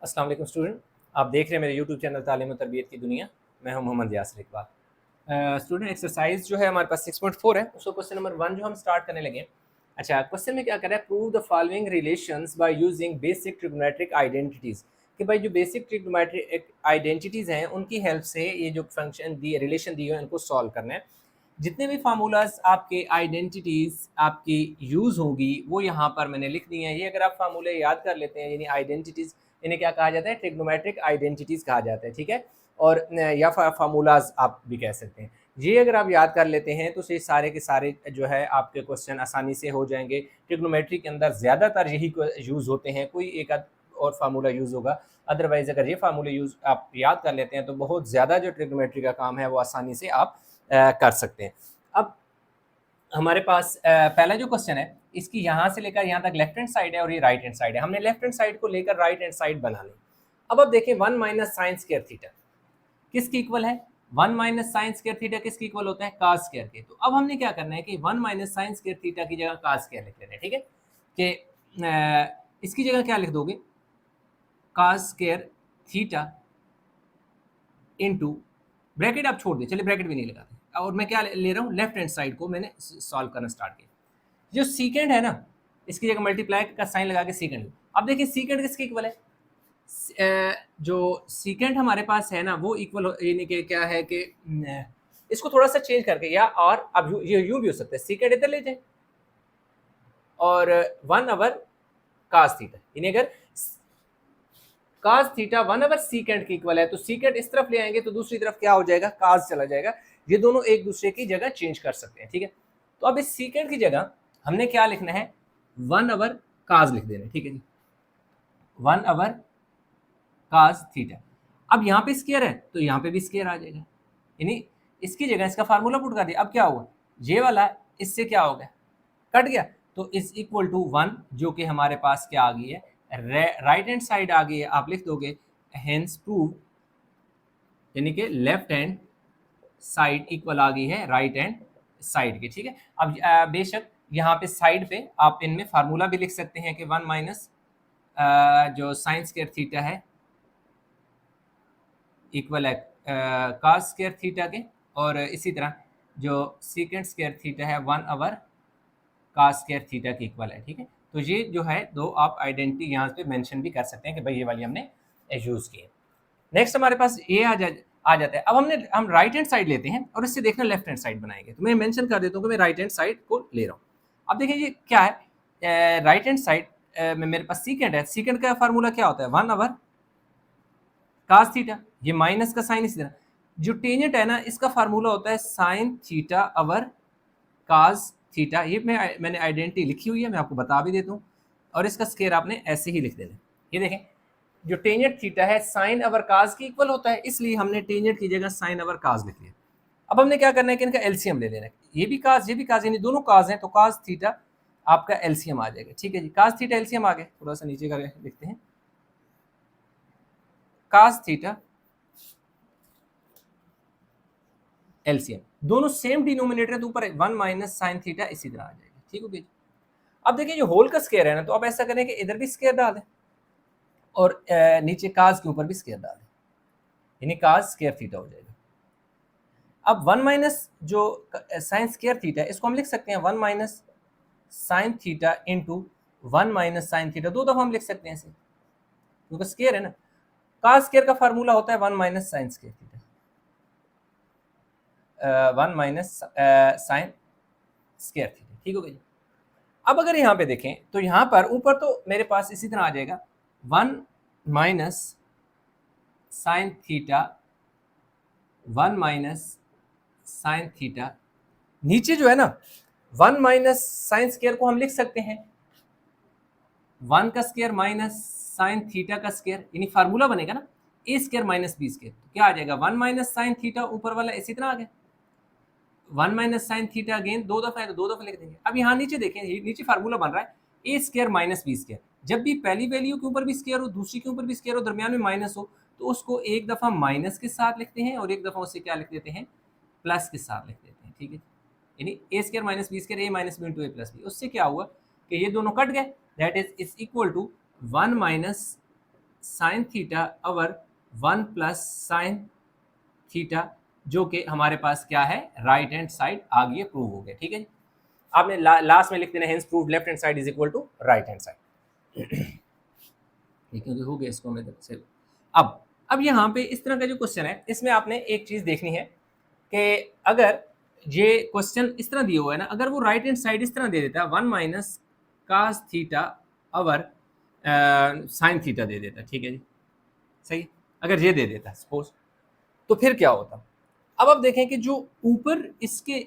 अस्सलाम वालेकुम स्टूडेंट। आप देख रहे हैं मेरे यूट्यूब चैनल तालीम और तरबियत की दुनिया। मैं हूं मोहम्मद यासिर इकबाल। स्टूडेंट एक्सरसाइज जो है हमारे पास 6.4 है, उसको क्वेश्चन नंबर 1 जो हम स्टार्ट करने लगे। अच्छा, क्वेश्चन में क्या कर रहा है, prove the following relations by using basic trigonometric identities. कि भाई जो बेसिक ट्रिग्नोमेट्रिक आइडेंटिटीज़ हैं उनकी हेल्प से ये जो फंक्शन दिए रिलेशन दिए हैं उनको सॉल्व करना है। जितने भी फार्मूलाज आपके आइडेंटिटीज़ आपकी यूज़ होगी वो यहाँ पर मैंने लिख दी हैं। ये अगर आप फार्मूले याद कर लेते हैं, यानी आइडेंटिटीज़, इन्हें क्या कहा जाता है, ट्रिग्नोमेट्रिक आइडेंटिटीज़ कहा जाता है, ठीक है। और या फार्मूलाज आप भी कह सकते हैं। ये अगर आप याद कर लेते हैं तो ये सारे के सारे जो है आपके क्वेश्चन आसानी से हो जाएंगे। ट्रिग्नोमेट्री के अंदर ज़्यादातर यही यूज़ होते हैं, कोई एक और फार्मूला यूज़ होगा। अदरवाइज़ अगर ये फार्मूले यूज़ आप याद कर लेते हैं तो बहुत ज़्यादा जो ट्रिग्नोमेट्री का काम है वो आसानी से आप कर सकते हैं। अब हमारे पास पहला जो क्वेश्चन है, इसकी यहाँ से लेकर यहाँ तक लेफ्ट हैंड साइड है और ये राइट हैंड साइड है। हमने लेफ्ट हैंड साइड को लेकर राइट हैंड साइड बना ली। अब देखें 1 माइनस साइन स्क्वायर थीटा किसकी इक्वल है। 1 माइनस साइन स्क्वायर थीटा किसकी इक्वल होता है, कास स्क्वायर के। तो अब हमने क्या करना है कि 1 माइनस साइन स्क्वायर थीटा की जगह कास स्क्वायर लिख लेना है, ठीक है। कि इसकी जगह क्या लिख दोगे, cos square theta into bracket आप छोड़ दे, चलिए ब्रैकेट भी नहीं लगाते। और मैं क्या ले रहा हूँ, लेफ्ट हैंड साइड को मैंने सॉल्व करना स्टार्ट किया। जो सीकेंड है ना, इसकी जगह मल्टीप्लाई का साइन लगा के सीकेंड। अब देखिए सीकेंड किसके इक्वल है, जो सीकेंड हमारे पास है ना वो इक्वल यानी कि क्या है कि इसको थोड़ा सा चेंज करके, या और अब ये यूं भी हो सकता है, सीकेंड इधर ले जाए और 1/, कास थीटा, यानी अगर कास थीटा 1/, सीकेंड की इक्वल है तो सीकेंड इस तरफ ले आएंगे तो दूसरी तरफ क्या हो जाएगा, कास चला जाएगा। ये दोनों एक दूसरे की जगह चेंज कर सकते हैं, ठीक है। तो अब इस सीकेंड की जगह हमने क्या लिखना है, 1/, कास लिख देना है, ठीक है जी, 1/, कास थीटा। अब यहाँ पे स्केयर है तो यहाँ पे भी स्केयर आ जाएगा, यानी इसकी जगह इसका फार्मूला पुट कर दिया। अब क्या हुआ, ये वाला इससे क्या हो गया, कट गया, तो इज इक्वल टू 1, जो कि हमारे पास क्या आ गई है, राइट हैंड साइड आ गई है। आप लिख दोगे हेंस प्रूव, यानी कि लेफ्ट हैंड साइड इक्वल आ गई है राइट हैंड साइड के, ठीक है। अब बेशक यहाँ पे साइड पे आप इनमें फार्मूला भी लिख सकते हैं कि 1 माइनस जो साइन स्क्वायर थीटा है इक्वल है कास स्क्वायर थीटा के, और इसी तरह जो सीकेंड स्क्वायर थीटा है 1/, कास स्क्वायर थीटा के इक्वल है, ठीक है। तो ये जो है दो आप आइडेंटिटी यहाँ पे मेंशन भी कर सकते हैं कि भाई ये वाली हमने यूज़ की है। नेक्स्ट हमारे पास ये आ जाता है। अब हम राइट हैंड साइड लेते हैं और इससे देखना लेफ्ट हैंड साइड बनाएंगे। तो मैं मेंशन कर देता हूँ कि मैं राइट हैंड साइड को ले रहा हूँ। अब देखिए ये क्या है, राइट हैंड साइड में मेरे पास सीकेंड है। सीकेंड का फार्मूला क्या होता है, 1/, कास थीटा, ये माइनस का साइन इसी तरह। जो टेंजेंट है ना, इसका फार्मूला होता है साइन थीटा अवर कास थीटा। ये मैंने आइडेंटिटी लिखी हुई है, मैं आपको बता भी देता हूँ। और इसका स्केयर आपने ऐसे ही लिख देना। ये देखें, जो टेंजेंट थीटा है साइन अवर कास की इक्वल होता है, इसलिए हमने टेंजेंट की जगह साइन अवर कास लिख लिया। अब हमने क्या करना है कि इनका एलसीएम ले लेना है। ये भी कास, ये भी कास, यानी दोनों कास हैं, तो कास थीटा आपका एलसीएम आ जाएगा, ठीक है जी। कास थीटा एलसीएम आ गया, थोड़ा सा नीचे करके लिखते हैं, कास थीटा एलसीएम, दोनों सेम डिनोमिनेटर है तो ऊपर 1 माइनस साइन थीटा इसी तरह आ जाएगा, ठीक हो गया। अब देखिए जो होल का स्केयर है ना, तो अब ऐसा करें कि इधर भी स्केयर डाल दें और नीचे काज के ऊपर भी स्केयर डाल दें, यानी काज स्केयर थीटा हो जाएगा। अब 1 माइनस जो साइन स्केयर थीटा है इसको हम लिख सकते हैं 1 minus sine theta into 1 minus sine theta, दो दफा हम लिख सकते हैं ऐसे, क्योंकि स्केयर है ना। काज स्केयर का फार्मूला होता है 1 minus sine square theta, 1 minus sine square theta, ठीक हो गया जी। अब अगर यहाँ पे देखें तो यहाँ पर ऊपर तो मेरे पास इसी तरह आ जाएगा 1 minus sine theta, 1 minus sine theta, नीचे जो है ना 1 माइनस साइन स्केयर को हम लिख सकते हैं 1 का स्केयर माइनस साइन थीटा का स्केयर, यानी फार्मूला बनेगा ना ए स्केयर माइनस बी स्केयर। तो क्या आ जाएगा 1 माइनस साइन थीटा, ऊपर वाला इसी तरह आ गया 1 माइनस साइन थीटा, अगेन दो दफा है तो दो दफा लिख देंगे। अब यहाँ नीचे देखें, नीचे फार्मूला बन रहा है ए स्केयर माइनस बी स्केयर। जब भी पहली वैल्यू के ऊपर भी स्केयर हो, दूसरी के ऊपर भी स्केयर हो, दरमियान में माइनस हो, तो उसको एक दफा माइनस के साथ लिखते हैं और एक दफा उसे क्या लिख देते हैं, प्लस के साथ लिख देते हैं, ठीक है। यानी A square minus B square, A minus B into A plus B. उससे क्या हुआ कि ये दोनों कट गए, that is equal to 1 minus sine theta over 1 plus sine theta, जो कि हमारे पास क्या है, राइट हैंड साइड आ गई है, प्रूव हो गया। ठीक है, आपने लास्ट में लिख देना hence prove left hand side is equal to right hand side. क्योंकि हो गया इसको मैं से। अब यहाँ पे इस तरह का जो क्वेश्चन है, इसमें आपने एक चीज देखनी है कि अगर ये क्वेश्चन इस तरह दिया हुआ है ना, अगर वो राइट हैंड साइड इस तरह दे देता है 1 minus cos theta over sine theta दे देता, ठीक है जी, सही, अगर ये दे देता सपोज, तो फिर क्या होता। अब आप देखें कि जो ऊपर इसके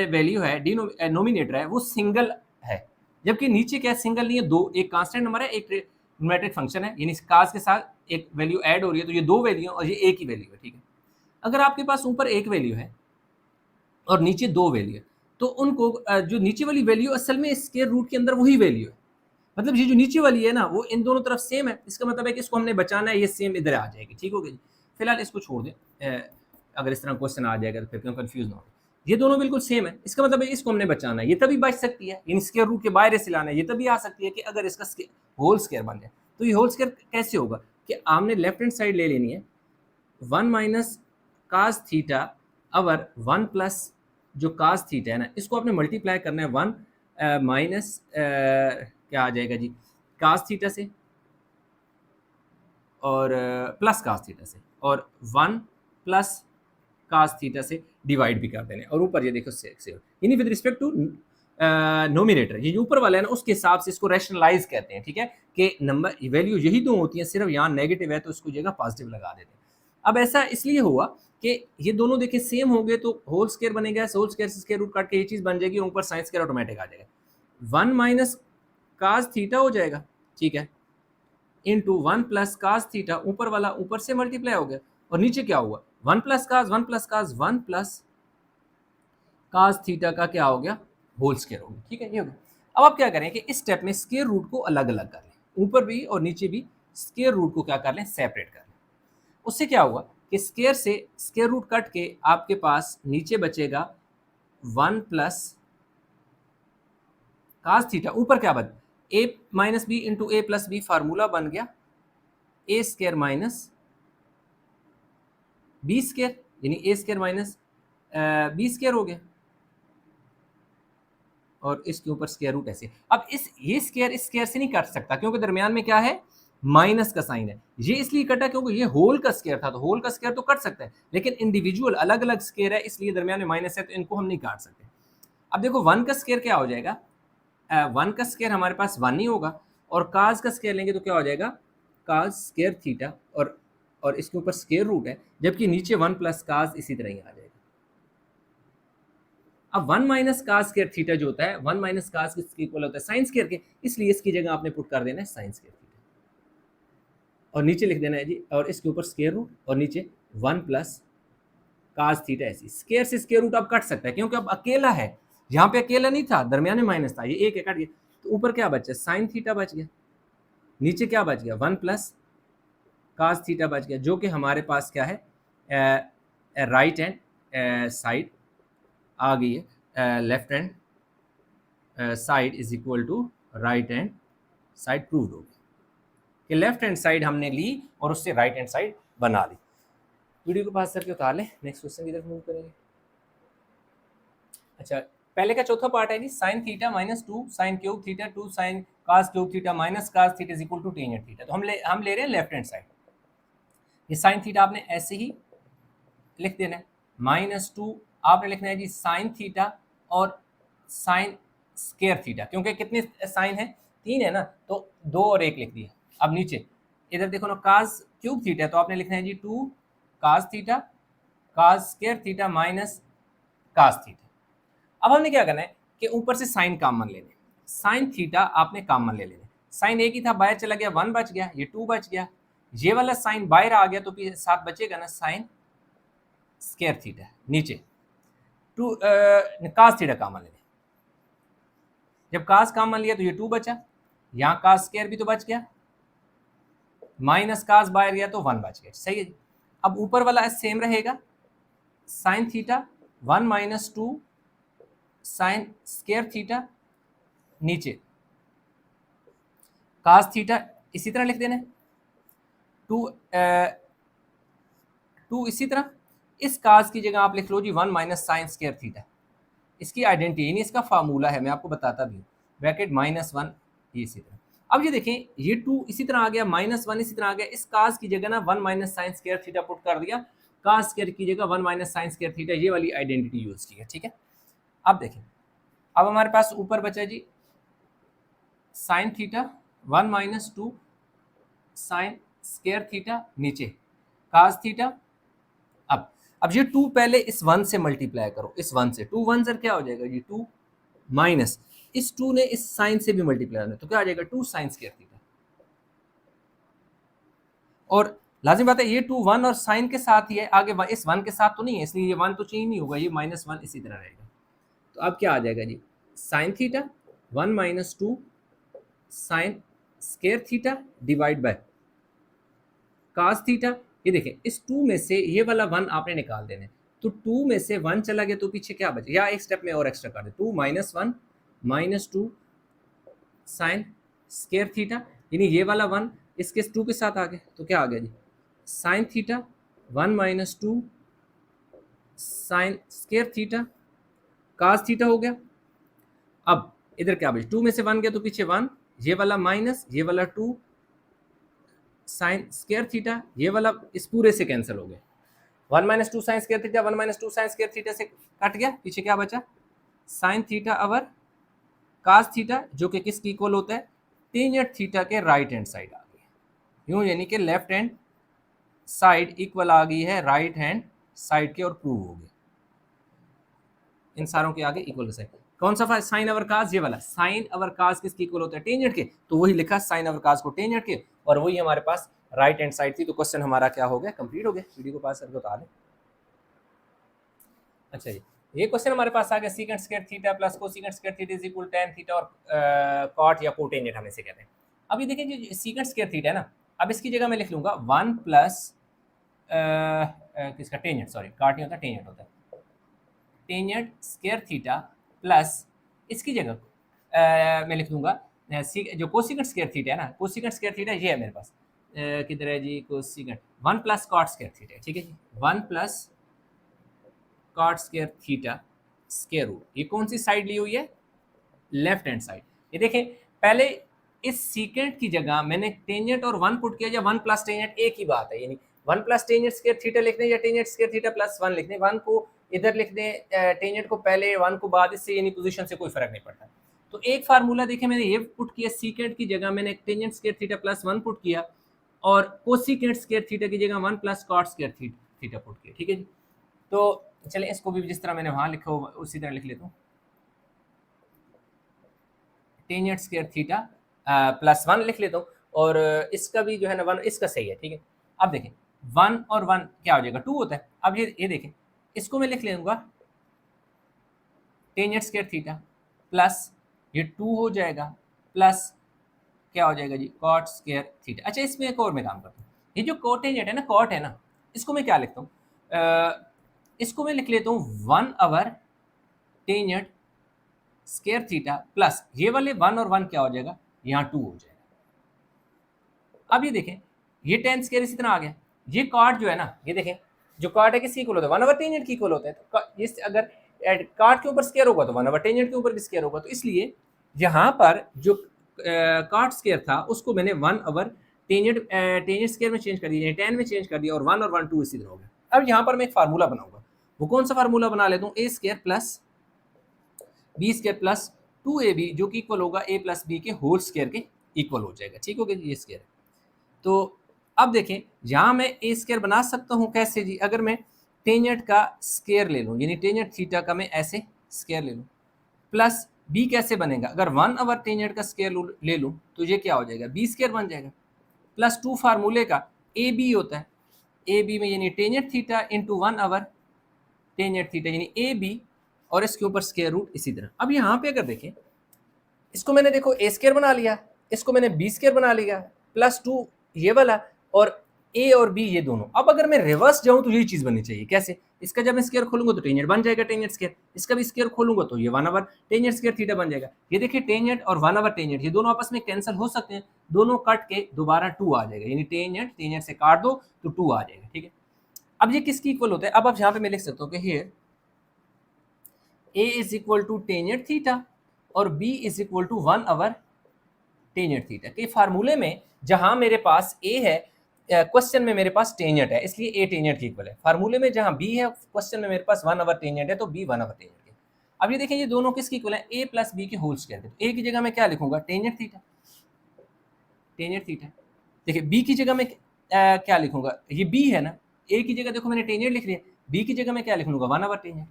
वैल्यू है, नोमिनेटर है, वो सिंगल है, जबकि नीचे क्या सिंगल नहीं है, दो, एक कांस्टेंट नंबर है, एक न्यूमेरिक फंक्शन है, यानी कास के साथ एक वैल्यू ऐड हो रही है, तो ये दो वैल्यू और ये एक ही वैल्यू है। ठीक है, अगर आपके पास ऊपर एक वैल्यू है और नीचे दो वैल्यू है, तो उनको जो नीचे वाली वैल्यू असल में स्क्वायर रूट के अंदर वही वैल्यू है, मतलब ये जो नीचे वाली है ना वो इन दोनों तरफ सेम है, इसका मतलब है कि इसको हमने बचाना है, ये सेम इधर आ जाएगी। ठीक हो गया जी, फिलहाल इसको छोड़ दें, अगर इस तरह क्वेश्चन आ जाएगा तो फिर क्यों कंफ्यूज ना हो। ये दोनों बिल्कुल सेम है, इसका मतलब है इसको हमने बचाना है, ये तभी बच सकती है, इन स्क्वायर रूट के बाहर से लाना है, ये तभी आ सकती है कि अगर इसका होल स्क्वायर बन जाए। तो ये होल स्क्वायर कैसे होगा कि आपने लेफ्ट हैंड साइड ले लेनी है 1 माइनस कास थीटा अवर 1 प्लस जो कास थीटा है ना, इसको आपने मल्टीप्लाई करना है 1 माइनस क्या आ जाएगा जी, कास थीटा से और प्लस कास थीटा से, और 1 प्लस कास थीटा से डिवाइड भी कर देने, और ऊपर ये देखो से यानी विद रिस्पेक्ट टू नोमिनेटर, ये जो ऊपर वाला है ना उसके हिसाब से इसको रैशनलाइज कहते हैं। ठीक है, कि नंबर वैल्यू यही दो होती हैं, सिर्फ यहाँ नेगेटिव है तो इसको जगह पॉजिटिव लगा देते हैं। अब ऐसा इसलिए हुआ कि ये दोनों देखिए सेम हो गए, तो होल स्क्वायर बनेगा, होल स्क्वायर से स्क्वायर रूट काट के ये चीज बन जाएगी, ऊपर साइन स्क्वायर ऑटोमेटिक आ जाएगा, 1 माइनस कास थीटा हो जाएगा, ठीक है, इंटू 1 प्लस कास थीटा, ऊपर वाला ऊपर से मल्टीप्लाई हो गया, और नीचे क्या हुआ 1 plus cos 1 plus cos 1 plus cos theta का क्या हो गया, होल स्क्वायर हो गया। ठीक है, ये हो गया। अब आप क्या करें कि इस स्टेप में स्क्वायर रूट को अलग अलग कर लें, ऊपर भी और नीचे भी स्क्वायर रूट को क्या कर लें, सेपरेट कर लें। उससे क्या होगा कि स्क्वायर से स्क्वायर रूट कट के आपके पास नीचे बचेगा 1 प्लस कास थीटा, ऊपर क्या बच, ए minus B into A plus B, formula बन गया ए स्क्वायर माइनस बी स्क्वायर, यानी ए स्क्वायर माइनस बी स्क्वायर हो गया, और इसके ऊपर स्क्वायर रूट ऐसे। अब ये स्क्वायर इस स्क्वायर से नहीं कट सकता, क्योंकि दरमियान में क्या है, माइनस का साइन है, ये इसलिए कटा क्योंकि ये होल का स्क्वायर था, तो होल का स्क्वायर तो कट सकता है, लेकिन इंडिविजुअल अलग अलग स्क्वायर है, इसलिए दरमियान में माइनस है, तो इनको हम नहीं काट सकते। अब देखो 1 का स्क्वायर क्या हो जाएगा, 1 का स्क्वायर हमारे पास 1 ही होगा, और काज का स्क्वायर लेंगे तो क्या हो जाएगा, काज स्क्वायर थीटा, और इसके ऊपर स्क्वायर रूट है, जबकि नीचे 1 प्लस काज इसी तरह ही आ जाएगा। अब 1 माइनस काज स्क्वायर थीटा जो होता है, 1 माइनस काज किसके इक्वल होता है, साइन स्क्वायर के, इसलिए इसकी जगह आपने पुट कर देना है साइन स्क्वायर थीटा, और नीचे लिख देना है जी, और इसके ऊपर स्क्वायर रूट, और नीचे 1 प्लस काज थीटा, ऐसी स्क्वायर से स्क्वायर रूट अब कट सकता है, क्योंकि अब अकेला है, यहाँ पे अकेला नहीं था, दरमियान में माइनस था, ये एक है, कट गया, तो ऊपर क्या बचा, साइन थीटा बच गया, नीचे क्या बच गया 1 प्लस कास थीटा बच गया, जो कि हमारे पास क्या है, राइट हैंड साइड आ गई है, left hand side is equal to right hand side prove हो गई, कि लेफ्ट हैंड साइड हमने ली और उससे राइट हैंड साइड बना ली। वीडियो को पास करके उतार लें, नेक्स्ट क्वेश्चन की तरफ मूव करेंगे। अच्छा, पहले का चौथा पार्ट है जी, sine theta minus 2 sine cube theta 2 sine cos cube theta minus cos theta is equal to tangent theta. तो हम ले रहे हैं लेफ्ट हैंड साइड, ये साइन थीटा आपने ऐसे ही लिख देना है, -2 आपने लिखना है जी साइन थीटा और साइन स्क्वायर थीटा, क्योंकि कितने साइन है, 3 है ना, तो 2 और 1 लिख दिया। अब नीचे इधर देखो ना, कास क्यूब थीटा, तो आपने लिखना है जी 2 cos theta cos square theta minus cos theta. अब हमने क्या करना है कि ऊपर से साइन कॉमन लेने, साइन थीटा आपने कॉमन ले लेना, साइन एक ही था, बाहर चला गया, 1 बच गया, ये 2 बच गया, ये वाला साइन बाहर आ गया, तो फिर साथ बचेगा ना साइन स्क्वायर थीटा, नीचे 2 कास थीटा कॉमन लेने, जब कास कॉमन लिया तो ये 2 बचा, यहाँ कास स्क्वायर भी तो बच गया, माइनस कास बाहर गया तो 1 बच गया, सही है। अब ऊपर वाला सेम रहेगा, sign theta 1 minus 2 sine square theta, नीचे कास थीटा इसी तरह लिख देना है, टू इसी तरह इस काज की जगह आप लिख लो जी 1 माइनस साइन स्क्वायर थीटा। इसकी आइडेंटिटी यानी इसका फार्मूला है, मैं आपको बताता भी हूँ, ब्रैकेट -1 ये इसी तरह। अब ये देखें ये 2 इसी तरह आ गया, -1 इसी तरह आ गया, इस काज की जगह ना 1 minus sign square theta put कर दिया, काज स्क्वायर की जगह 1 माइनस साइन स्क्वायर थीटा, ये वाली आइडेंटिटी यूज की है, ठीक है। अब देखें, अब हमारे पास ऊपर बचा जी sine theta 1 minus 2 sine square theta, नीचे काज थीटा। अब ये 2 पहले इस 1 से मल्टीप्लाई करो, इस 1 से 2 1 सर क्या हो जाएगा जी 2 माइनस इस 2 ने इस साइन से भी मल्टीप्लाई होना, तो क्या आ जाएगा 2 साइन स्क्वायर थीटा। और लाजिम बात है ये 2 1 और साइन के साथ ही है, आगे इस 1 के साथ तो नहीं है, इसलिए ये 1 तो चेंज नहीं होगा, ये -1 इसी तरह रहेगा। तो अब क्या आ जाएगा जी sine theta 1 minus 2 sine square theta divide by cos theta. ये देखें इस 2 में से ये वाला 1 आपने निकाल देना है, तो 2 में से 1 चला गया तो पीछे क्या बचे, या एक स्टेप में और एक्स्ट्रा कर दे, 2 minus 1 minus 2 sine square theta, यानी ये वाला 1 इसके 2 के साथ आ गया, तो क्या आ गया जी sine theta 1 minus 2 sine square theta cos theta हो गया। अब इधर क्या बचे, 2 में से 1 गया तो पीछे 1, ये वाला माइनस ये वाला 2 साइन स्क्वायर थीटा, ये वाला इस पूरे से कैंसिल हो गया, 1 minus 2 sine square theta 1 minus 2 sine square theta से कट गया, पीछे क्या बचा साइन थीटा अवर कास थीटा, जो कि किसकी इक्वल होता है टेंजेंट थीटा के राइट हैंड साइड आ गई, यूं यानी कि लेफ्ट हैंड साइड इक्वल आ गई है राइट हैंड साइड के, और प्रूव हो गया इन सारों के आगे इक्वल साइड। कौन सा साइन अवर काज, ये वाला साइन अवर काज किसकी इक्वल होता है टेंजेंट के, तो वही लिखा साइन अवर काज को टेंजेंट के, और वही हमारे पास राइट हैंड साइड थी, तो क्वेश्चन हमारा क्या हो गया कंप्लीट हो गया। वीडियो को पास करके बता दें। अच्छा जी ये क्वेश्चन हमारे पास आ गया secant square theta plus cosecant square theta is equal tan theta और कॉट या कोटेंजेंट हम इसे कहते हैं। अब ये देखें जो सीकेंट स्क्वायर थीटा है ना, अब इसकी जगह मैं लिख लूंगा 1 प्लस किसका टेंजेंट, सॉरी कॉट नहीं होता टेंजेंट होता है, टेंजेंट स्क्वायर थीटा प्लस इसकी जगह मैं लिख दूंगा जो कोसिकेंट स्क्वायर थीटा है ना, कोसिकेंट स्क्वायर थीटा ये है मेरे पास, किधर है जी cosecant 1 plus cot square theta, ठीक है जी 1 plus cot square theta square root, ये कौन सी साइड ली हुई है लेफ्ट हैंड साइड। ये देखें पहले इस सीकेंट की जगह मैंने टेंजेंट और 1 पुट किया, या 1 प्लस टेंजेंट एक ही बात है, यानी 1 प्लस टेंजेंट स्क्वायर थीटा लिख दें या टेंजेंट स्क्वायर थीटा प्लस 1 लिख दें, 1 को इधर लिख दें टेंजेंट को पहले 1 को बाद, इससे यानी पोजीशन से कोई फर्क नहीं पड़ता। तो एक फार्मूला देखें मैंने ये पुट किया, सीकेंट की जगह मैंने tangent square theta plus 1 put किया, और कोसिकेंट स्क्वायर थीटा की जगह 1 plus cot square theta put किया, ठीक है जी। तो चलें इसको भी जिस तरह मैंने वहां लिखा हो उसी तरह लिख लेता हूँ, टेंजेंट स्क्वायर थीटा प्लस 1 लिख लेता हूँ, और इसका भी जो है ना 1 इसका सही है, ठीक है। अब देखें 1 और 1 क्या हो जाएगा 2 होता है। अब ये देखें इसको मैं लिख लूँगा टेंजेंट स्क्वायर थीटा प्लस ये 2 हो जाएगा प्लस क्या हो जाएगा जी कॉट स्क्वायर थीटा। अच्छा इसमें एक और मैं काम करता हूँ, ये जो कोटेंजेंट है ना कॉट है ना, इसको मैं क्या लिखता हूँ, इसको मैं लिख लेता हूँ 1 over tangent square theta plus ये वाले 1 और 1 क्या हो जाएगा यहाँ 2 हो जाएगा। अब ये देखें ये टेन स्क्वायर इसी तरह आ गया, ये कॉट जो है ना, ये देखें जो कॉट है किसकी इक्वल होता है 1 ओवर टेंजेंट की इक्वल होता है, तो ये अगर कॉट के ऊपर स्क्वायर होगा तो 1 ओवर टेंजेंट के ऊपर भी स्क्वायर होगा, तो इसलिए यहाँ पर जो कॉट स्क्वायर था उसको मैंने 1 ओवर टेंजेंट स्क्वायर में चेंज कर दिया, टेन में चेंज कर दिया, और 1 और 1 2 इसी तरह हो गया। अब यहाँ पर मैं एक फार्मूला बनाऊंगा, वो कौन सा फार्मूला बना लेता हूँ, A square plus B square plus 2ab जो कि इक्वल होगा a प्लस बी के होल स्क्वायर के इक्वल हो जाएगा, ठीक हो गया ये स्क्वायर। तो अब देखें यहाँ मैं ए स्क्वायर बना सकता हूँ कैसे जी, अगर मैं टेंजेंट का स्क्वायर ले लूँ, यानी टेंजेंट थीटा का मैं ऐसे स्क्वायर ले लूँ, प्लस बी कैसे बनेगा, अगर 1 ओवर टेंजेंट का स्क्वायर ले लूँ तो ये क्या हो जाएगा बी स्क्वायर बन जाएगा, प्लस 2 फार्मूले का ए बी होता है, ए बी में यानी tangent theta into 1 over tangent theta यानी ए बी, और इसके ऊपर स्क्वायर रूट इसी तरह। अब यहाँ पे अगर देखें इसको मैंने देखो ए स्क्वायर बना लिया, इसको मैंने बी स्क्वायर बना लिया, प्लस 2 ये वाला, और ए और बी ये दोनों। अब अगर मैं रिवर्स जाऊं तो यही चीज बननी चाहिए। कैसे? इसका जब मैं स्क्वायर खोलूंगा तो टेंजेंट बन जाएगा टेंजेंट स्क्वायर, इसका भी स्क्वायर खोलूंगा तो ये 1 ओवर टेंजेंट स्क्वायर थीटा बन जाएगा। ये देखिए टेंजेंट और 1 ओवर टेंजेंट ये दोनों आपस में कैंसिल हो सकते हैं, दोनों कट के दोबारा 2 आ जाएगा, यानी टेंजेंट टेंजेंट से काट दो तो 2 आ जाएगा। ठीक है, अब ये किसकी इक्वल होता है? अब आप यहाँ पे मैं लिख सकता हूँ कि here A is equal to tangent theta और B is equal to 1 over tangent theta के फार्मूले में जहां मेरे पास ए है, क्वेश्चन में मेरे पास टेंजेंट है, इसलिए ए टेंजेंट की इक्वल है। फार्मूले में जहां बी है, क्वेश्चन में मेरे पास 1 ओवर टेंजेंट है, तो बी 1 ओवर टेंजेंट है। अब ये देखें ये दोनों किसकी इक्वल है? ए प्लस बी के होल स्क्वायर के। ए की जगह मैं क्या लिखूंगा? Tangent theta, tangent theta. देखिए बी की जगह मैं क्या लिखूंगा? ये बी है ना, ए की जगह देखो मैंने टेंजेंट लिख लिया, बी की जगह मैं क्या लिख लूंगा? 1 ओवर टेंजेंट,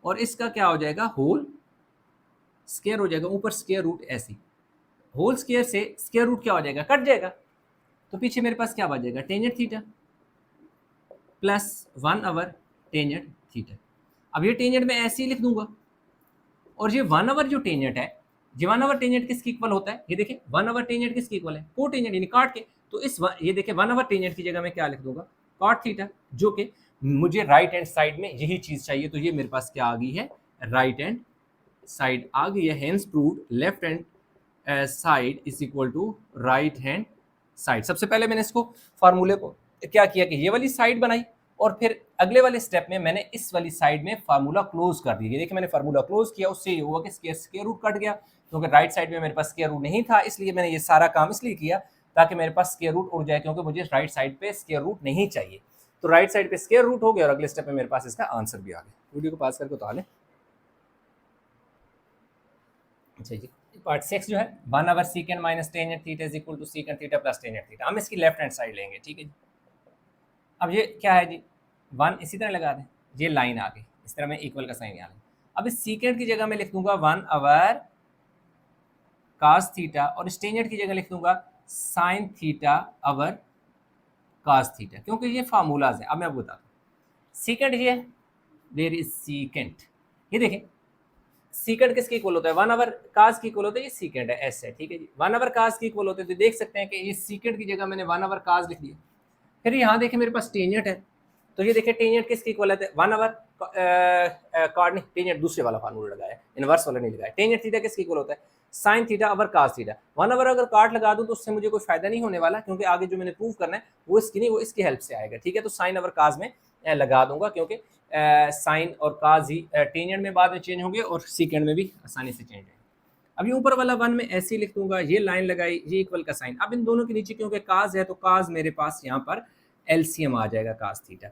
और इसका क्या हो जाएगा? होल स्क्वायर हो जाएगा, ऊपर स्क्वायर रूट ऐसी, होल स्क्वायर से स्क्वायर रूट क्या हो जाएगा? कट जाएगा, तो पीछे मेरे पास क्या बच जाएगा? Tangent theta plus 1 over tangent theta. अब ये टेंजेंट मैं ऐसे ही लिख दूंगा, और ये 1 ओवर जो टेंजेंट है, ये 1 ओवर टेंजेंट किसकी इक्वल होता है? ये देखिए 1 ओवर टेंजेंट किसकी इक्वल है? को टेंजेंट, यानी काट के। तो ये देखिए 1 ओवर टेंजेंट की जगह मैं क्या लिख दूंगा? कॉट थीटा, जो कि मुझे राइट हैंड साइड में यही चीज चाहिए, तो ये मेरे पास क्या आ गई है? राइट हैंड साइड आ गई है। Hence proved left hand side is equal to right hand side. सबसे पहले मैंने इसको फार्मूले को क्या किया कि ये वाली साइड बनाई, और फिर अगले वाले स्टेप में मैंने इस वाली साइड में फार्मूला क्लोज कर दिया। देखिए मैंने फार्मूला क्लोज किया, उससे ये हुआ कि स्क्वायर रूट कट गया, क्योंकि राइट साइड में मेरे पास स्क्वायर रूट नहीं था, इसलिए मैंने ये सारा काम इसलिए किया ताकि मेरे पास स्क्वायर रूट उड़ जाए, क्योंकि मुझे राइट साइड पे स्क्वायर रूट नहीं चाहिए। तो राइट साइड पे स्क्वायर रूट हो गया, और अगले स्टेप में मेरे पास इसका आंसर भी आ गया। वीडियो को पास करके उतार लें। अच्छा जी, पार्ट 6 जो है 1 over secant minus tangent theta is equal to secant theta plus tangent theta. हम इसकी लेफ्ट हैंड साइड लेंगे। ठीक है जी, अब ये क्या है जी? 1 इसी तरह लगा दें, ये लाइन आ गई, इस तरह मैं इक्वल का साइन यहाँ लगा। अब इस सीकेंट की जगह मैं लिख दूंगा 1 ओवर कास थीटा, और इस टेंजेंट की जगह लिख दूंगा sine theta over cos theta, क्योंकि ये फार्मूलाज है। अब मैं आपको बताता हूँ, सीकेंट ये देयर इज सीकेंट, ये देखें सीकेंट किसके इक्वल होता है? 1 ओवर कास की इक्वल होता है, ये सीकेंट है, ऐसे है। ठीक है जी, 1 ओवर कास की इक्वल होते हैं, तो देख सकते हैं कि ये सीकेंट की जगह मैंने 1 ओवर कास लिख दिया। फिर यहाँ देखें मेरे पास टेंजेंट है, तो ये देखिए टेंजेंट किसकी इक्वल है? 1 ओवर कॉर्ड नहीं, टेंजेंट दूसरे वाला फार्मूला लगाया, इनवर्स वाला नहीं लगाया। टेंजेंट थीटा किसकी इक्वल होता है? Sine theta over cos theta. 1 over अगर काट लगा दूं तो उससे मुझे कोई फायदा नहीं होने वाला, क्योंकि आगे जो मैंने प्रूव करना है वो इसकी नहीं, वो इसकी हेल्प से आएगा। ठीक है, तो साइन ओवर कास में लगा दूंगा, क्योंकि साइन और कास ही टेंजेंट में बाद में चेंज होंगे और सीकेंड में भी आसानी से चेंज होंगे। अब ये ऊपर वाला 1 में ऐसे ही लिख दूंगा, ये लाइन लगाई, ये इक्वल का साइन। अब इन दोनों के नीचे क्योंकि कास है, तो कास मेरे पास यहाँ पर एलसीएम आ जाएगा कास थीटा।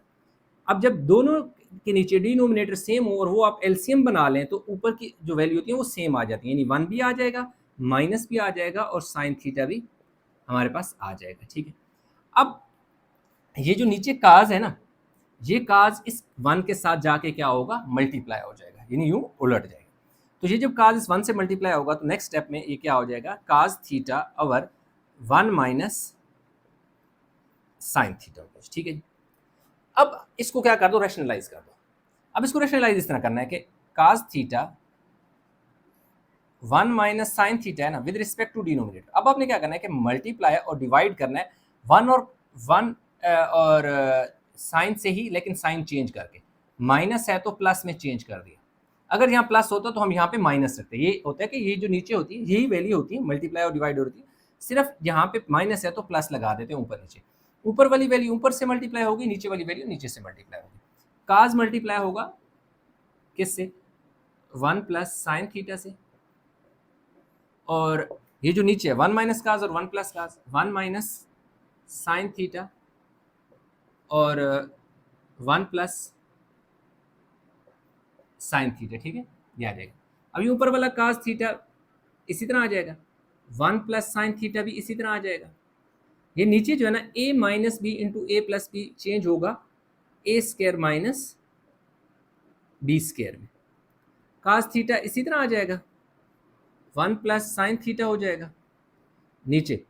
अब जब दोनों के नीचे डिनोमिनेटर सेम हो और वो आप एलसीएम बना लें, तो ऊपर की जो वैल्यू होती है वो सेम आ जाती है, यानी 1 भी आ जाएगा, माइनस भी आ जाएगा, और साइन थीटा भी हमारे पास आ जाएगा। ठीक है, अब ये जो नीचे काज है ना, ये काज इस 1 के साथ जाके क्या होगा? मल्टीप्लाई हो जाएगा, यानी यूं उलट जाएगा। तो ये जब काज इस 1 से मल्टीप्लाई होगा, तो नेक्स्ट स्टेप में ये क्या हो जाएगा? काज theta over 1 minus sine theta. ठीक है जी, अब इसको क्या कर दो? रैशनलाइज कर दो। अब इसको रैशनलाइज इस तरह करना है कि काज थीटा 1 माइनस साइन थीटा है ना, विद रिस्पेक्ट टू डिनोमिनेटर। अब आपने क्या करना है कि मल्टीप्लाई और डिवाइड करना है 1 और साइन से ही, लेकिन साइन चेंज करके। माइनस है तो प्लस में चेंज कर दिया। अगर यहाँ प्लस होता तो हम यहाँ पे माइनस रखते। ये होता है कि ये जो नीचे होती है यही वैल्यू होती है, मल्टीप्लाई और डिवाइड होती है, सिर्फ यहाँ पे माइनस है तो प्लस लगा देते हैं ऊपर नीचे। ऊपर वाली वैल्यू ऊपर से मल्टीप्लाई होगी, नीचे वाली वैल्यू नीचे से मल्टीप्लाई होगी। काज मल्टीप्लाई होगा किससे? 1 प्लस साइन थीटा से, और ये जो नीचे है 1 माइनस काज और 1 प्लस काज, 1 माइनस साइन थीटा और 1 प्लस साइन थीटा। ठीक है, ये आ जाएगा। अब ये ऊपर वाला काज थीटा इसी तरह आ जाएगा, 1 प्लस साइन थीटा भी इसी तरह आ जाएगा। ये नीचे जो है ना a minus B into A plus B change होगा A square minus B square में। काज थीटा इसी तरह आ जाएगा, 1 प्लस साइन थीटा हो जाएगा। नीचे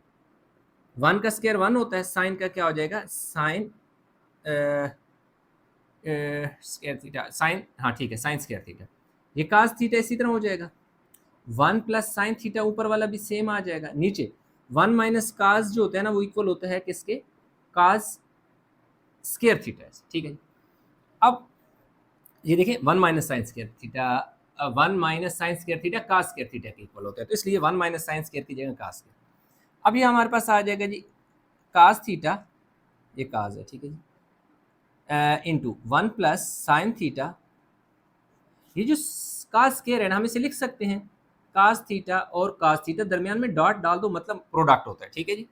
1 का स्क्वायर 1 होता है, साइन का क्या हो जाएगा? साइन स्क्वायर थीटा, साइन, हाँ ठीक है, साइन स्क्वायर थीटा। ये काज थीटा इसी तरह हो जाएगा, 1 प्लस साइन थीटा ऊपर वाला भी सेम आ जाएगा। नीचे 1 माइनस काज जो होता है ना वो इक्वल होता है किसके, काज स्केयर थीटा, ठीक है। अब ये देखिए 1 minus sine square theta, 1 minus sine square theta cos square theta के इक्वल होता है, तो इसलिए 1 माइनस साइन स्केयर की जगह काज स्केयर। अब ये हमारे पास आ जाएगा जी काज थीटा, ये काज है, ठीक है जी, इंटू 1 प्लस साइन थीटा, ये जो काज स्केयर है ना हम इसे लिख सकते हैं काज थीटा और काज थीटा, दरमियान में डॉट डाल दो मतलब प्रोडक्ट होता है, ठीक है जी।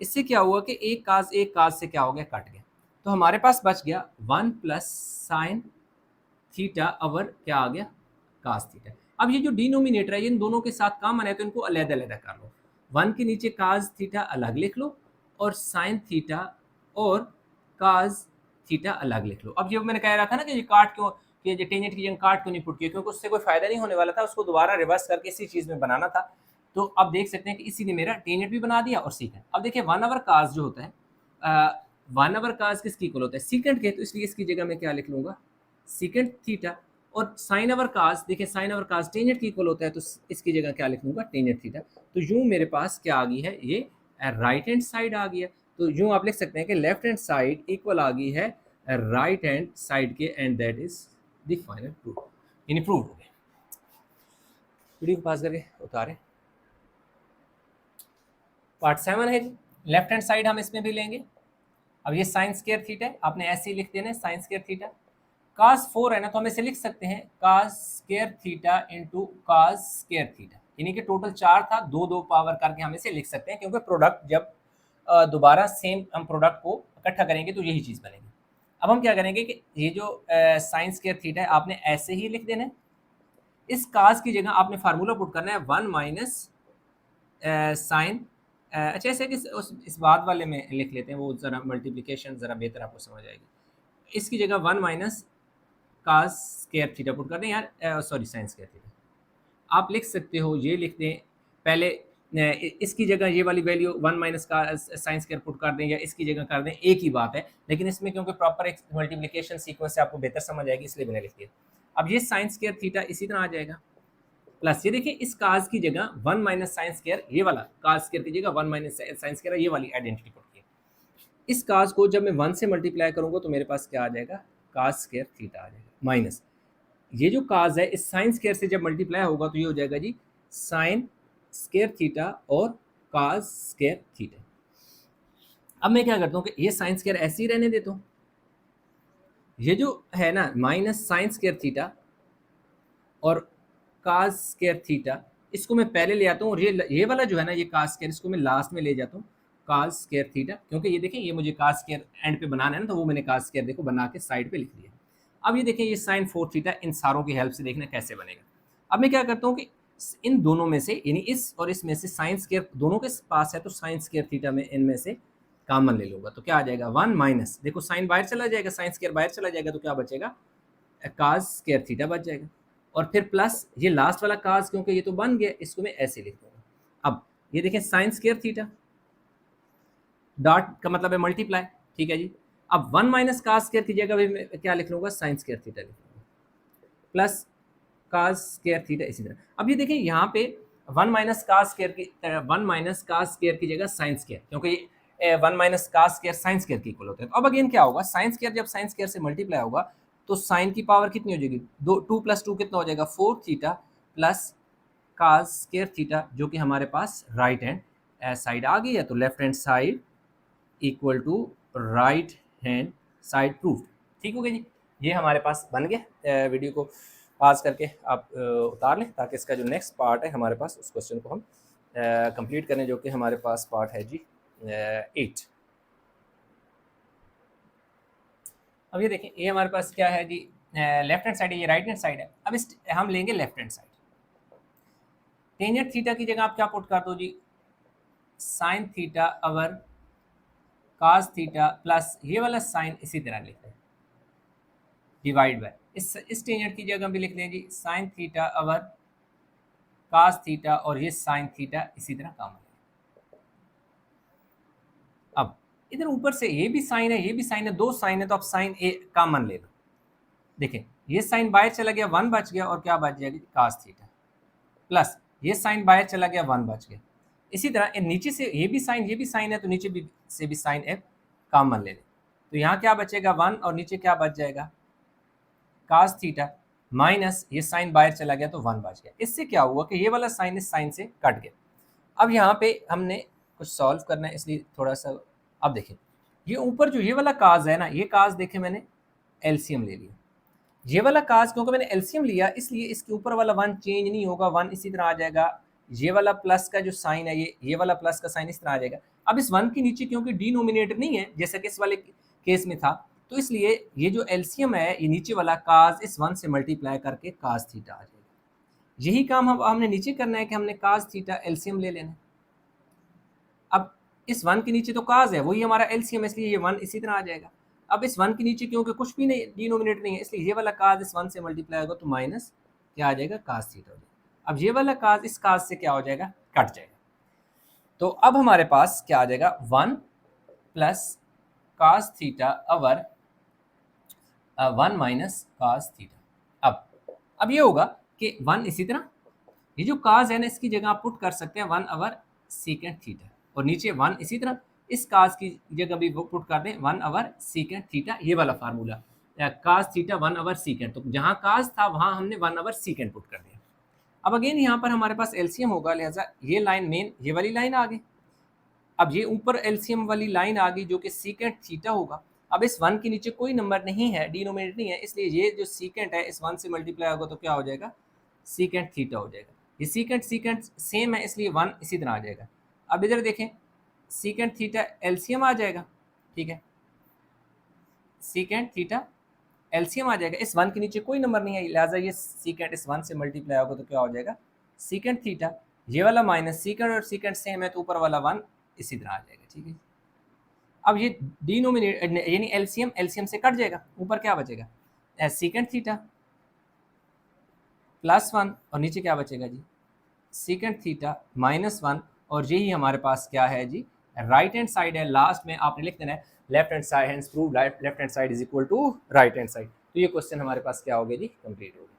इससे क्या हुआ कि एक काज से क्या हो गया, कट गया, तो हमारे पास बच गया 1 प्लस साइन थीटा ओवर क्या आ गया, कास थीटा। अब ये जो डिनोमिनेटर है इन दोनों के साथ कॉमन है तो इनको अलग-अलग कर लो, 1 के नीचे कास थीटा अलग लिख लो और साइन थीटा और कास थीटा अलग लिख लो। अब जो मैंने कह रहा था ना कि ये काट क्यों, कि ये टेंजेंट की जगह काट क्यों नहीं पुट किया, क्योंकि उससे कोई फायदा नहीं होने वाला था, उसको दोबारा रिवर्स करके इसी चीज में बनाना था। तो अब देख सकते हैं कि इसी ने मेरा टेंजेंट भी बना दिया और सीकेंट। अब देखिए 1 ओवर कास जो होता है, 1 ओवर कास किसकी इक्वल होता है, सीकेंट के, तो इसलिए इसकी जगह मैं क्या लिख लूंगा, सीकेंट थीटा। और साइन ओवर कास, देखिए साइन ओवर कास टेंजेंट की इक्वल होता है, तो इसकी जगह क्या लिख लूंगा, टेंजेंट थीटा। तो यूं मेरे पास क्या आ गई है, ये राइट हैंड साइड आ गई है। तो यूं आप लिख सकते हैं कि लेफ्ट हैंड साइड इक्वल आ गई है राइट हैंड साइड के, and that is the final proof, यानी प्रूव हो गया। वीडियो को पास करके उतारें। पार्ट 7 है जी, लेफ्ट हैंड साइड हम इसमें भी लेंगे। अब ये साइन स्क्वायर थीटा है, आपने ऐसे ही लिख देना है साइन स्क्वायर थीटा। कास 4 है ना, तो हम इसे लिख सकते हैं cos square theta into cos square theta, यानी कि टोटल 4 था, 2 2 पावर करके हम इसे लिख सकते हैं, क्योंकि प्रोडक्ट जब दोबारा सेम हम प्रोडक्ट को इकट्ठा करेंगे तो यही चीज़ बनेगी। अब हम क्या करेंगे कि ये जो साइन स्क्वायर थीटा है आपने ऐसे ही लिख देना है, इस कास की जगह आपने फार्मूला पुट करना है 1 माइनस साइन, अच्छा ऐसे कि इस बाद वाले में लिख लेते हैं, वो ज़रा मल्टीप्लिकेशन ज़रा बेहतर आपको समझ आएगी। इसकी जगह 1 minus cos square theta put कर दें यार, सॉरी साइन स्क्वायर थीटा आप लिख सकते हो, ये लिख दें पहले, इसकी जगह ये वाली वैल्यू 1 माइनस का साइन स्क्वायर पुट कर दें या इसकी जगह कर दें, एक ही बात है, लेकिन इसमें क्योंकि प्रॉपर एक मल्टीप्लिकेशन सीक्वेंस से आपको बेहतर समझ आएगी इसलिए मैंने लिख दिया। अब ये साइन स्क्वायर थीटा इसी तरह आ जाएगा, प्लस ये देखिए इस काज की जगह 1 माइनस साइन स्क्वायर, ये वाला काज स्क्वायर की जगह 1 माइनस साइन स्क्वायर, ये वाली आइडेंटिटी पुट की। इस काज को जब मैं 1 से मल्टीप्लाई करूंगा तो मेरे पास क्या आ जाएगा, काज स्क्वायर थीटा आ जाएगा, माइनस ये जो काज है इस साइन स्क्वायर से जब मल्टीप्लाई होगा तो ये हो जाएगा जी साइन स्क्वायर थीटा और काज स्क्वायर थीटा। अब मैं क्या करता हूँ कि ये साइन स्क्वायर ऐसे ही रहने देता हूँ, ये जो है ना माइनस साइन स्क्वायर थीटा और काज स्क्वायर थीटा, इसको मैं पहले ले आता हूँ, और ये वाला जो है ना ये काज स्क्वायर, इसको मैं लास्ट में ले जाता हूँ काज स्क्वायर थीटा, क्योंकि ये देखें ये मुझे काज स्क्वायर एंड पे बनाना है ना, तो वो मैंने काज स्क्वायर देखो बना के साइड पे लिख दिया। अब ये देखें ये साइन 4 थीटा, इन सारों की हेल्प से देखना कैसे बनेगा। अब मैं क्या करता हूँ कि इन दोनों में से, यानी इस और इसमें से साइन स्क्वायर दोनों के पास है, तो साइन स्क्वायर थीटा में इनमें से कॉमन ले लूंगा, तो क्या आ जाएगा 1 माइनस, देखो साइन बाहर चला जाएगा, साइन स्क्वायर बाहर चला जाएगा, तो क्या बचेगा, काज स्क्वायर थीटा बच जाएगा, और फिर प्लस ये लास्ट वाला काज, क्योंकि ये तो बन गया, इसको मैं ऐसे लिख दूंगा। अब ये देखें साइन स्क्वायर थीटा डॉट का मतलब है मल्टीप्लाई, ठीक है जी। अब 1 माइनस काज स्क्वायर की जगह मैं क्या लिख लूंगा, साइन स्क्वायर थीटा लिख लूंगा, प्लस काज स्क्वायर थीटा इसी तरह। अब ये देखिए यहाँ पे 1 माइनस काज स्क्वायर की 1 माइनस काज स्क्वायर की जगह साइन स्क्वायर, क्योंकि 1 माइनस काज स्क्वायर साइन स्क्वायर के इक्वल होता है। तो अब अगेन क्या होगा, साइन स्क्वायर जब साइन स्क्वायर से मल्टीप्लाई होगा तो साइन की पावर कितनी हो जाएगी, 2 प्लस 2 कितना हो जाएगा 4 theta plus cos square theta, जो कि हमारे पास राइट हैंड साइड आ गई है, तो left hand side equal to right hand side proof, ठीक हो गया जी। ये हमारे पास बन गया। वीडियो को पास करके आप उतार लें, ताकि इसका जो नेक्स्ट पार्ट है हमारे पास उस क्वेश्चन को हम कंप्लीट करें, जो कि हमारे पास पार्ट है जी 8। अब ये देखें ये हमारे पास क्या है जी, लेफ्ट हैंड साइड है, ये राइट हैंड साइड है। अब इस हम लेंगे left hand side, tangent theta की जगह आप क्या पुट कर दो जी, साइन थीटा अवर काज थीटा प्लस ये वाला साइन इसी तरह लिख दें डिवाइड बाय, इस टेंजेंट की जगह भी लिख दें जी साइन थीटा अवर काज थीटा, और ये साइन थीटा इसी तरह कॉमन है। अब इधर ऊपर से ये भी साइन है, ये भी साइन है, 2 साइन है, तो आप साइन ए कॉमन ले लो, देखें ये साइन बाहर चला गया, 1 बच गया, और क्या बच जाएगी काज थीटा, प्लस ये साइन बाहर चला गया, 1 बच गया, इसी तरह नीचे से ये भी साइन है, तो नीचे भी से भी साइन एफ कॉमन ले लें, तो यहाँ क्या बचेगा 1 और नीचे क्या बच जाएगा कास थीटा माइनस ये साइन बाहर चला गया तो 1 बच गया। इससे क्या हुआ कि ये वाला साइन इस साइन से कट गया। अब यहाँ पे हमने कुछ सॉल्व करना है, इसलिए थोड़ा सा अब देखें ये ऊपर जो ये वाला काज है ना, ये काज देखे मैंने एलसीएम ले लिया, ये वाला काज क्योंकि मैंने एलसीएम लिया इसलिए इसके ऊपर वाला 1 चेंज नहीं होगा, 1 इसी तरह आ जाएगा। ये वाला प्लस का जो साइन है ये वाला प्लस का साइन इस तरह आ जाएगा। अब इस 1 के नीचे क्योंकि डिनोमिनेटर नहीं है जैसा कि इस वाले केस में था, तो इसलिए ये जो एलसीएम है ये नीचे वाला काज इस 1 से मल्टीप्लाई करके काज थीटा आ जाएगा। यही काम हमने नीचे करना है कि हमने काज थीटा एलसीएम ले लेना है। अब इस 1 के नीचे तो काज है, वही हमारा एलसीएम है, इसलिए ये 1 इसी तरह आ जाएगा। अब इस 1 के नीचे क्योंकि कुछ भी नहीं डिनोमिनेटर नहीं है, इसलिए ये वाला काज इस 1 से मल्टीप्लाई होगा तो माइनस क्या आ जाएगा काज थीटा हो जाएगा। अब ये वाला काज इस काज से क्या हो जाएगा कट जाएगा। तो अब हमारे पास क्या आ जाएगा 1 प्लस काज थीटा अवर 1 माइनस काज थीटा। अब ये होगा कि 1 इसी तरह ये जो काज है ना इसकी जगह आप पुट कर सकते हैं 1 अवर सीकेंट थीटा, और नीचे 1 इसी तरह इस काज की जगह भी पुट कर दें 1 अवर सीकेंट थीटा, ये वाला फार्मूला काज थीटा 1 अवर सीकेंट, तो जहां काज था वहां हमने 1 अवर सीकेंट पुट कर दिया। अब अगेन यहाँ पर हमारे पास एलसीएम होगा, लिहाजा ये लाइन मेन ये वाली लाइन आ गई। अब ये ऊपर एलसीएम वाली लाइन आ गई जो कि सीकेंट थीटा होगा। अब इस 1 के नीचे कोई नंबर नहीं है, डिनोमिनेटर नहीं है, इसलिए ये जो सीकेंट है इस 1 से मल्टीप्लाई होगा तो क्या हो जाएगा सीकेंट थीटा हो जाएगा। ये सीकेंट सेम है इसलिए 1 इसी तरह आ जाएगा। अब इधर देखें सीकेंट थीटा एलसीएम आ जाएगा, ठीक है, सीकेंट थीटा एलसीएम आ जाएगा। इस 1 के नीचे कोई नंबर नहीं है, लिहाजा ये सीकेंट इस 1 से मल्टीप्लाई होगा तो क्या हो जाएगा सीकेंट थीटा, ये वाला माइनस सीकेंट और सीकेंट सेम है तो ऊपर वाला 1 इसी तरह आ जाएगा, ठीक है। अब ये डिनोमिनेटर यानी एलसीएम से कट जाएगा, ऊपर क्या बचेगा सीकेंट थीटा प्लस 1 और नीचे क्या बचेगा जी सीकेंट थीटा माइनस 1, और यही हमारे पास क्या है जी राइट हैंड साइड है। लास्ट में आपने लिख देना है left hand side hence prove left hand side is equal to right hand side. तो ये क्वेश्चन हमारे पास क्या हो गया जी कंप्लीट हो गया।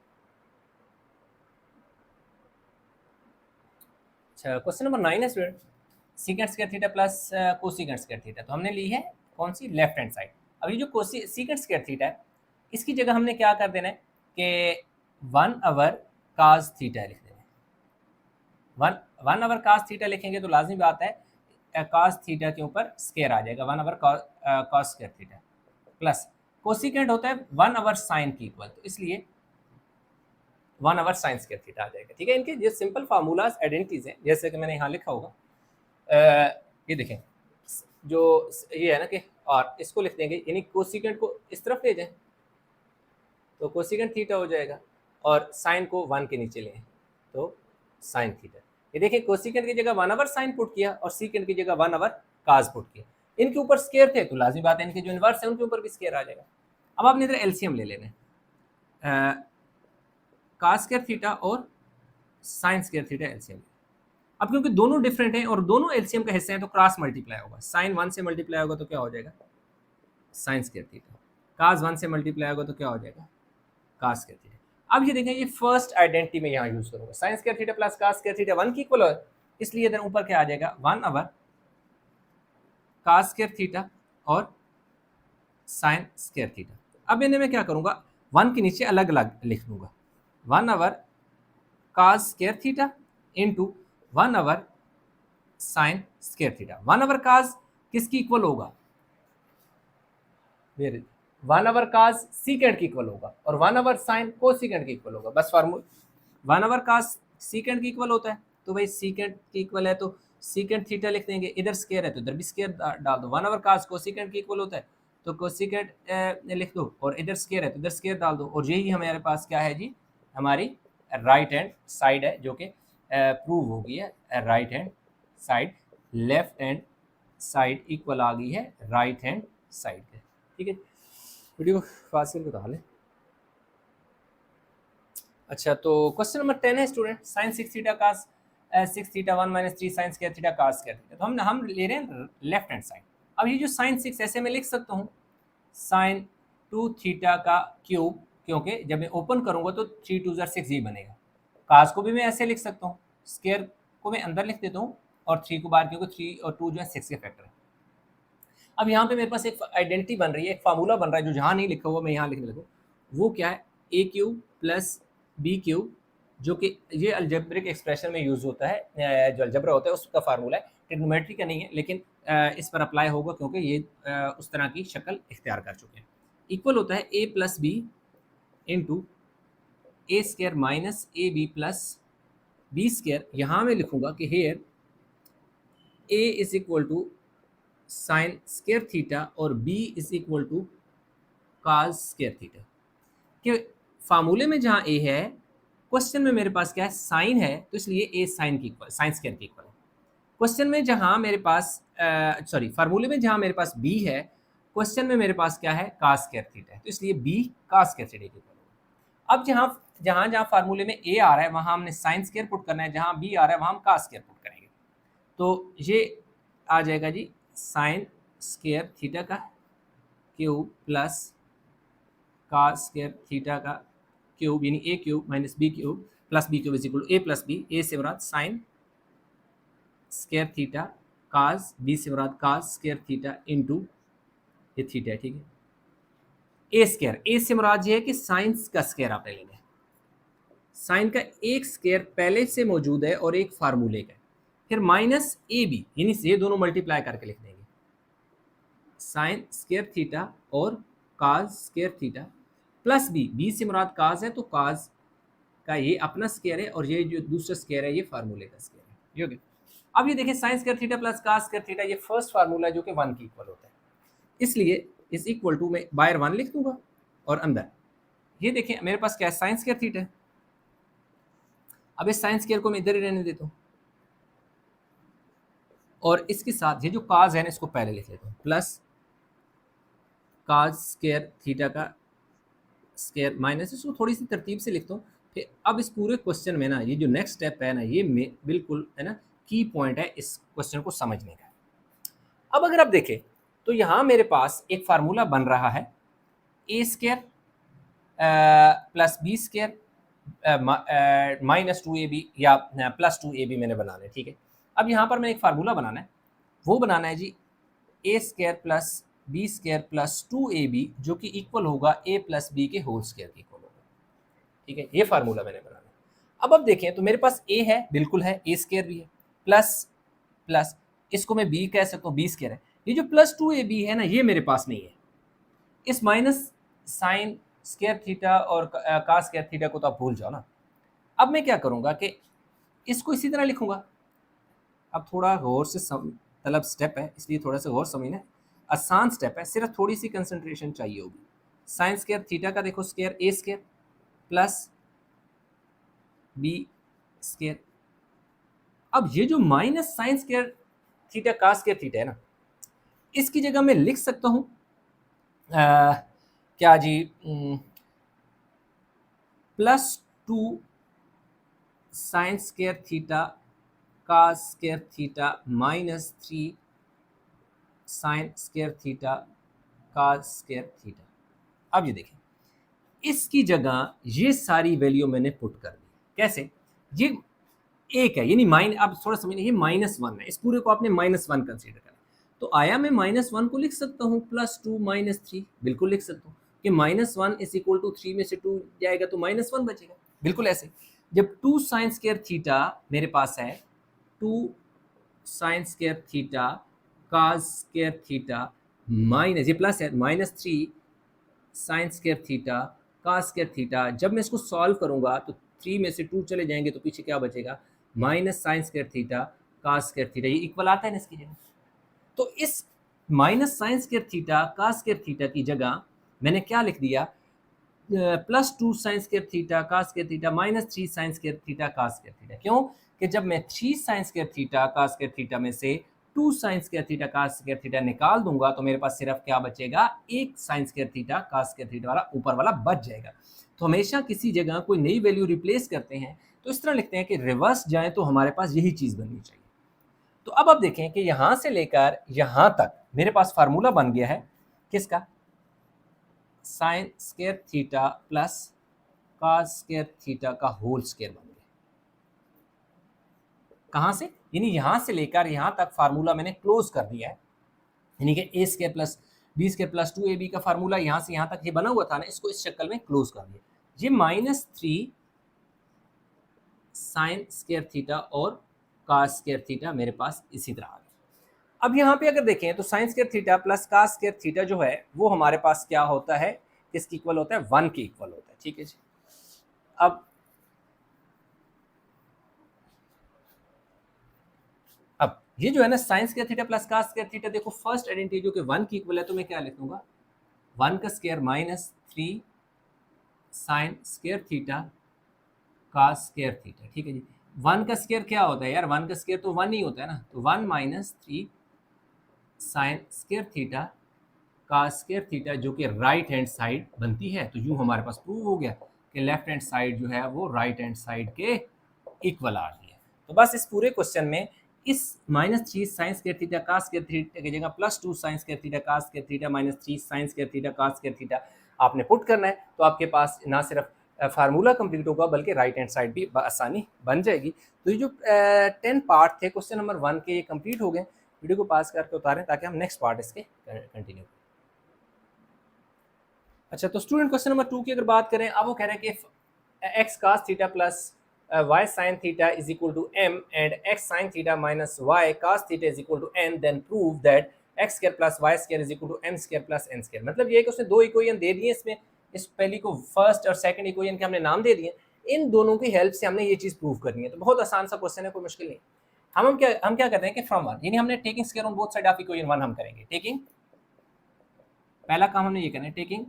अच्छा क्वेश्चन नंबर 9 है student, secant square theta plus cosecant square theta. तो हमने ली है कौन सी लेफ्ट हैंड साइड। अब ये जो सीकेंट स्क्वायर थीटा है इसकी जगह हमने क्या कर देना है कि 1 अवर काज थीटा लिख देना है। 1 अवर काज थीटा लिखेंगे तो लाजमी बात है काज थीटा के ऊपर स्क्वायर आ जाएगा 1 over cos square theta plus cosecant होता है 1 अवर साइन की इक्वल, तो इसलिए 1 अवर साइन स्क्वायर थीटा आ जाएगा, ठीक है। इनके ये सिंपल फार्मूलाज आइडेंटिटीज हैं जैसे कि मैंने यहाँ लिखा होगा। ये देखें जो ये है ना कि और इसको लिख देंगे यानी कोसिकेंट को इस तरफ ले जाएं तो कोसिकेंट थीटा हो जाएगा, और साइन को 1 के नीचे लें तो साइन थीटा। ये देखिए कोसिकेंट की जगह 1 अवर साइन पुट किया और सीकेंट की जगह 1 अवर काज पुट किया। इनके ऊपर स्क्वायर थे तो लाजमी बात है इनके जो इनवर्स है उनके ऊपर भी स्क्वायर आ जाएगा। अब आपने इधर एलसीएम ले लेना है काज स्क्वायर थीटा और साइन स्क्वायर थीटा एलसीएम। अब क्योंकि दोनों डिफरेंट हैं और दोनों एलसीएम का हिस्से हैं तो क्रॉस मल्टीप्लाई होगा, साइन 1 से मल्टीप्लाई होगा तो क्या हो जाएगा साइन स्क्वायर थीटा, काज 1 से मल्टीप्लाई होगा तो क्या हो जाएगा काज स्क्वायर थीटा। अब ये देखें ये फर्स्ट आइडेंटिटी में यहाँ यूज करूंगा sign square theta plus cos square theta 1 की इक्वल है, इसलिए इधर ऊपर क्या आ जाएगा 1 अवर काज स्क्वायर थीटा और साइन स्क्वायर थीटा। अब इन्हें मैं क्या करूंगा 1 के नीचे अलग अलग लिख लूंगा 1 अवर काज स्क्वायर थीटा इंटू 1 अवर साइन स्क्वायर थीटा। 1 अवर काज किसकी इक्वल होगा 1 अवर काज सीकेंट की इक्वल होगा और 1 अवर साइन को सीकेंट की इक्वल होगा। बस फार्मूला 1 अवर काज सीकेंट की इक्वल होता है तो भाई सीकेंट की इक्वल है तो सीकेंट थीटा लिख देंगे, इधर स्क्वायर है तो इधर भी स्क्वायर डाल दो। 1 अवर काज को सीकेंट की इक्वल होता है तो कोसिकेंट लिख दो और इधर स्क्वायर है तो इधर स्क्वायर डाल दो, और यही हमारे पास क्या है जी हमारी राइट हैंड साइड है जो कि प्रूव हो गई है। Right hand side left hand side equal आ गई है राइट हैंड साइड के, ठीक है। वीडियो फास्ट करके बता लें। अच्छा तो क्वेश्चन नंबर 10 है student sine 6 theta cos 6 theta 1 minus 3 sine square theta cos square theta. तो हम ले रहे हैं लेफ्ट हैंड साइड। अब ये जो साइन 6 ऐसे मैं लिख सकता हूँ साइन 2 थीटा का क्यूब, क्योंकि जब मैं ओपन करूंगा तो 3 2 6 ही बनेगा। कास को भी मैं ऐसे लिख सकता हूँ, स्क्वायर को मैं अंदर लिख देता हूँ और 3 को बाहर, क्योंकि 3 और 2 जो है 6 के फैक्टर है। अब यहाँ पे मेरे पास एक आइडेंटिटी बन रही है, एक फार्मूला बन रहा है जो जहाँ नहीं लिखा हुआ मैं यहाँ लिखने लगूँ। वो क्या है, ए क्यूब प्लस बी क्यूब, जो कि ये अलजेब्रिक एक्सप्रेशन में यूज़ होता है, जो अलजबरा होता है उसका फार्मूला है, ट्रिग्नोमेट्री का नहीं है, लेकिन इस पर अप्लाई होगा क्योंकि ये उस तरह की शक्ल इख्तियार कर चुके हैं। इक्वल होता है A plus B into A square minus A B plus B square. यहाँ मैं लिखूंगा कि here A is equal to sine square theta और B is equal to cos square theta. कि फार्मूले में जहाँ ए है, क्वेश्चन में मेरे पास क्या है, साइन है, तो इसलिए ए साइन की इक्वल, साइन स्क्र की इक्वल है। क्वेश्चन में जहाँ मेरे पास सॉरी फार्मूले में जहाँ मेरे पास बी है, क्वेश्चन में मेरे पास क्या है, काज स्क्र थीटा है, तो इसलिए बी काज स्क्र थीटा की इक्वल होगा। अब जहाँ जहाँ जहाँ फार्मूले में ए आ रहा है वहाँ हमने साइन स्क्र पुट करना है, जहाँ बी आ रहा है वहाँ हम काज स्क्र पुट करेंगे। तो ये आ जाएगा जी साइन स्क्र थीटा का cube plus cos square theta का क्यूब, यानी A cube minus B cube plus B cube is equal to A plus B. A से मुराद sine square theta, cos, B से मुराद काज स्क्र थीटा इंटू ये theta है, ठीक है। ए स्क्र, ए से मुराद ये है कि साइंस का स्क्र आपने लेना है। साइन का एक स्क्र पहले से मौजूद है और एक फार्मूले का है, फिर माइनस ए बी, यानी ये दोनों मल्टीप्लाई करके लिख देंगे, साइन स्क्र थीटा और cos square theta plus B, B से मुराद काज है तो काज का ये अपना स्क्र है और ये जो दूसरा स्क्र है ये फार्मूले का स्क्र है, ये हो गया। अब ये देखिए sign square theta plus cos square theta, ये फर्स्ट फार्मूला है जो कि 1 की इक्वल होता है, इसलिए इज इक्वल टू में बाहर 1 लिख दूंगा और अंदर ये देखिए मेरे पास क्या है, साइन स्क्र थीटा है। अब इस साइन स्क्र को मैं इधर ही रहने देता हूँ और इसके साथ ये जो काज है ना इसको पहले लिख लेता हूँ, प्लस काज स्क्र थीटा का स्क्र माइनस, इसको थोड़ी सी तरतीब से लिखता हूँ। फिर अब इस पूरे क्वेश्चन में ना ये जो नेक्स्ट स्टेप है ना, ये बिल्कुल है ना की पॉइंट है इस क्वेश्चन को समझने का। अब अगर आप देखें तो यहाँ मेरे पास एक फार्मूला बन रहा है, A square plus B square minus 2ab या प्लस 2ab मैंने बनाना है, ठीक है। अब यहाँ पर मैं एक फार्मूला बनाना है, वो बनाना है जी A square plus B square plus 2ab, जो कि इक्वल होगा ए प्लस बी के होल स्क्र के इक्वल होगा, ठीक है। ये फार्मूला मैंने बनाना है। अब देखें तो मेरे पास ए है, बिल्कुल है, ए स्क्र भी है, प्लस प्लस इसको मैं बी कह सकता हूँ, बी स्क्र है। ये जो प्लस 2ab है ना ये मेरे पास नहीं है, इस माइनस साइन स्क्र थीटा और कास स्क्र थीटा को तो आप भूल जाओ ना। अब मैं क्या करूँगा कि इसको इसी तरह लिखूँगा। अब थोड़ा गौर से तलब स्टेप है, इसलिए थोड़ा सा गौर समझना है, आसान स्टेप है, सिर्फ थोड़ी सी कंसंट्रेशन चाहिए होगी। साइन स्क्र थीटा का देखो square A square plus B square. अब ये जो minus sine square theta cos square theta है ना, इसकी जगह मैं लिख सकता हूँ क्या जी, plus 2 sine square theta cos square theta minus 3 sine square theta cos square theta. अब ये देखें इसकी जगह ये सारी वैल्यू मैंने पुट कर दी। कैसे, ये एक है, यानी अब थोड़ा समझिए, ये -1 है, इस पूरे को आपने -1 कंसीडर करें, तो आया मैं -1 को लिख सकता हूँ प्लस 2 माइनस 3, बिल्कुल लिख सकता हूँ कि -1 इज इक्वल टू 3 में से 2 जाएगा तो -1 बचेगा, बिल्कुल ऐसे। जब 2 साइन स्क्र थीटा मेरे पास है, 2 sine square theta cos square theta minus, ये प्लस है, -3 sine square theta cos square theta, जब मैं इसको सॉल्व करूंगा तो 3 में से 2 चले जाएंगे तो पीछे क्या बचेगा, minus sine square theta cos square theta, ये इक्वल आता है ना इसकी जगह। तो इस minus sine square theta cos square theta की जगह मैंने क्या लिख दिया, plus 2 sine square theta cos square theta minus 3 sine square theta cos square theta. क्यों कि जब मैं 3 sine square theta cos square theta में से 2 sine square theta cos square theta निकाल दूंगा तो मेरे पास सिर्फ क्या बचेगा, एक sign square theta cos square theta वाला ऊपर वाला बच जाएगा। तो हमेशा किसी जगह कोई नई वैल्यू रिप्लेस करते हैं तो इस तरह लिखते हैं कि रिवर्स जाए तो हमारे पास यही चीज़ बननी चाहिए। तो अब आप देखें कि यहाँ से लेकर यहाँ तक मेरे पास फार्मूला बन गया है किसका, sign square theta plus cos square theta का होल स्क्वायर बन गया। कहाँ से, यानी यहाँ से लेकर यहाँ तक फार्मूला मैंने क्लोज कर दिया है, यानी कि A square plus B square plus 2ab का फार्मूला यहाँ से यहाँ तक ये बना हुआ था ना, इसको इस शक्ल में क्लोज कर दिया। ये -3 साइन स्क्वायर थीटा और कास स्क्वायर थीटा मेरे पास इसी तरह आ गया। अब यहाँ पे अगर देखें तो sine square theta plus cos square theta जो है वो हमारे पास क्या होता है, किसके इक्वल होता है, 1 के इक्वल होता है। ठीक है जी। अब ये जो है ना sine square theta plus cos square theta, देखो फर्स्ट आइडेंटिटी जो कि 1 की इक्वल है, तो मैं क्या लिख दूंगा, 1 का square -3 sine square theta cos square theta. ठीक है जी। 1 का स्क्वायर क्या होता है यार, 1 का स्क्वायर तो 1 ही होता है ना, तो 1 - 3 sine square theta cos square theta, जो कि राइट हैंड साइड बनती है। तो यूं हमारे पास प्रूव हो गया कि लेफ्ट हैंड साइड जो है वो राइट हैंड साइड के इक्वल आ रही है। तो बस इस पूरे क्वेश्चन में इस -3 sine square theta cos square theta की जगह +2 sine square theta cos square theta -3 sine square theta cos square theta आपने पुट करना है, तो आपके पास ना सिर्फ फार्मूला कंप्लीट होगा बल्कि राइट हैंड साइड भी आसानी बन जाएगी। तो ये जो 10 पार्ट थे क्वेश्चन नंबर 1 के, ये कंप्लीट हो गए। वीडियो को पास करके उतारें ताकि हम नेक्स्ट पार्ट इसके कंटिन्यू करें। अच्छा, तो स्टूडेंट क्वेश्चन नंबर 2 की अगर बात करें, अब वो कह रहे हैं कि x cos theta plus y sin theta is equal to m and x sin theta minus y cos theta is equal to n, then prove that x square plus y square is equal to m square plus n square. मतलब ये है कि उसने दो equation दे दिए, इसमें इस पहली को फर्स्ट और सेकंड इक्वेशन के हमने नाम दे दिए, इन दोनों की हेल्प से हमने ये चीज़ प्रूव करनी है। तो बहुत आसान सा क्वेश्चन है, कोई मुश्किल नहीं। हम क्या करते हैं कि फ्रॉम 1, यानी हमने taking square on both side of equation 1 हम करेंगे। टेकिंग, पहला काम हमने ये करना है, taking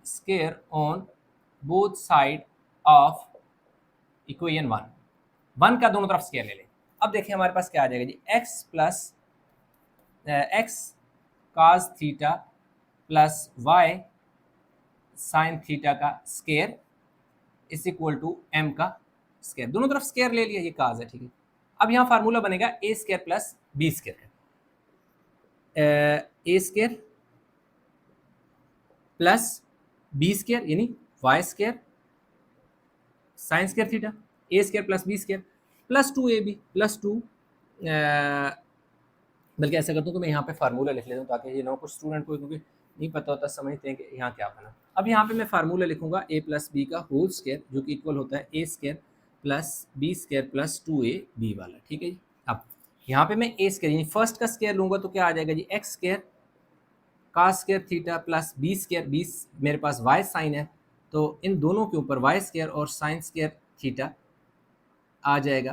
square on both side of equation 1 का दोनों तरफ स्क्वायर ले लें। अब देखिए हमारे पास क्या आ जाएगा जी, x plus X cos theta plus y sine theta का square is equal to m का स्क्वायर। दोनों तरफ स्क्वायर ले लिया, ये काज है। ठीक है। अब यहाँ फार्मूला बनेगा a square plus B square, A square plus B square यानी Y square sine square theta, A square plus B square plus 2ab plus 2, बल्कि ऐसा करता हूँ कि मैं यहाँ पे फार्मूला लिख लेता हूँ ताकि ये ना कुछ स्टूडेंट को क्योंकि नहीं पता होता, समझते हैं कि यहाँ क्या बना। अब यहाँ पे मैं फार्मूला लिखूंगा a प्लस बी का होल स्क्वायर, जो कि इक्वल होता है A square plus B square plus 2ab वाला। ठीक है जी। अब यहाँ पे मैं ए स्क्वायर यानी फर्स्ट का स्क्वायर लूंगा तो क्या आ जाएगा जी, X square cos square theta plus B square, B मेरे पास वाई साइन है, तो इन दोनों के ऊपर वाई स्क्वायर और साइन स्क्वायर थीटा आ जाएगा,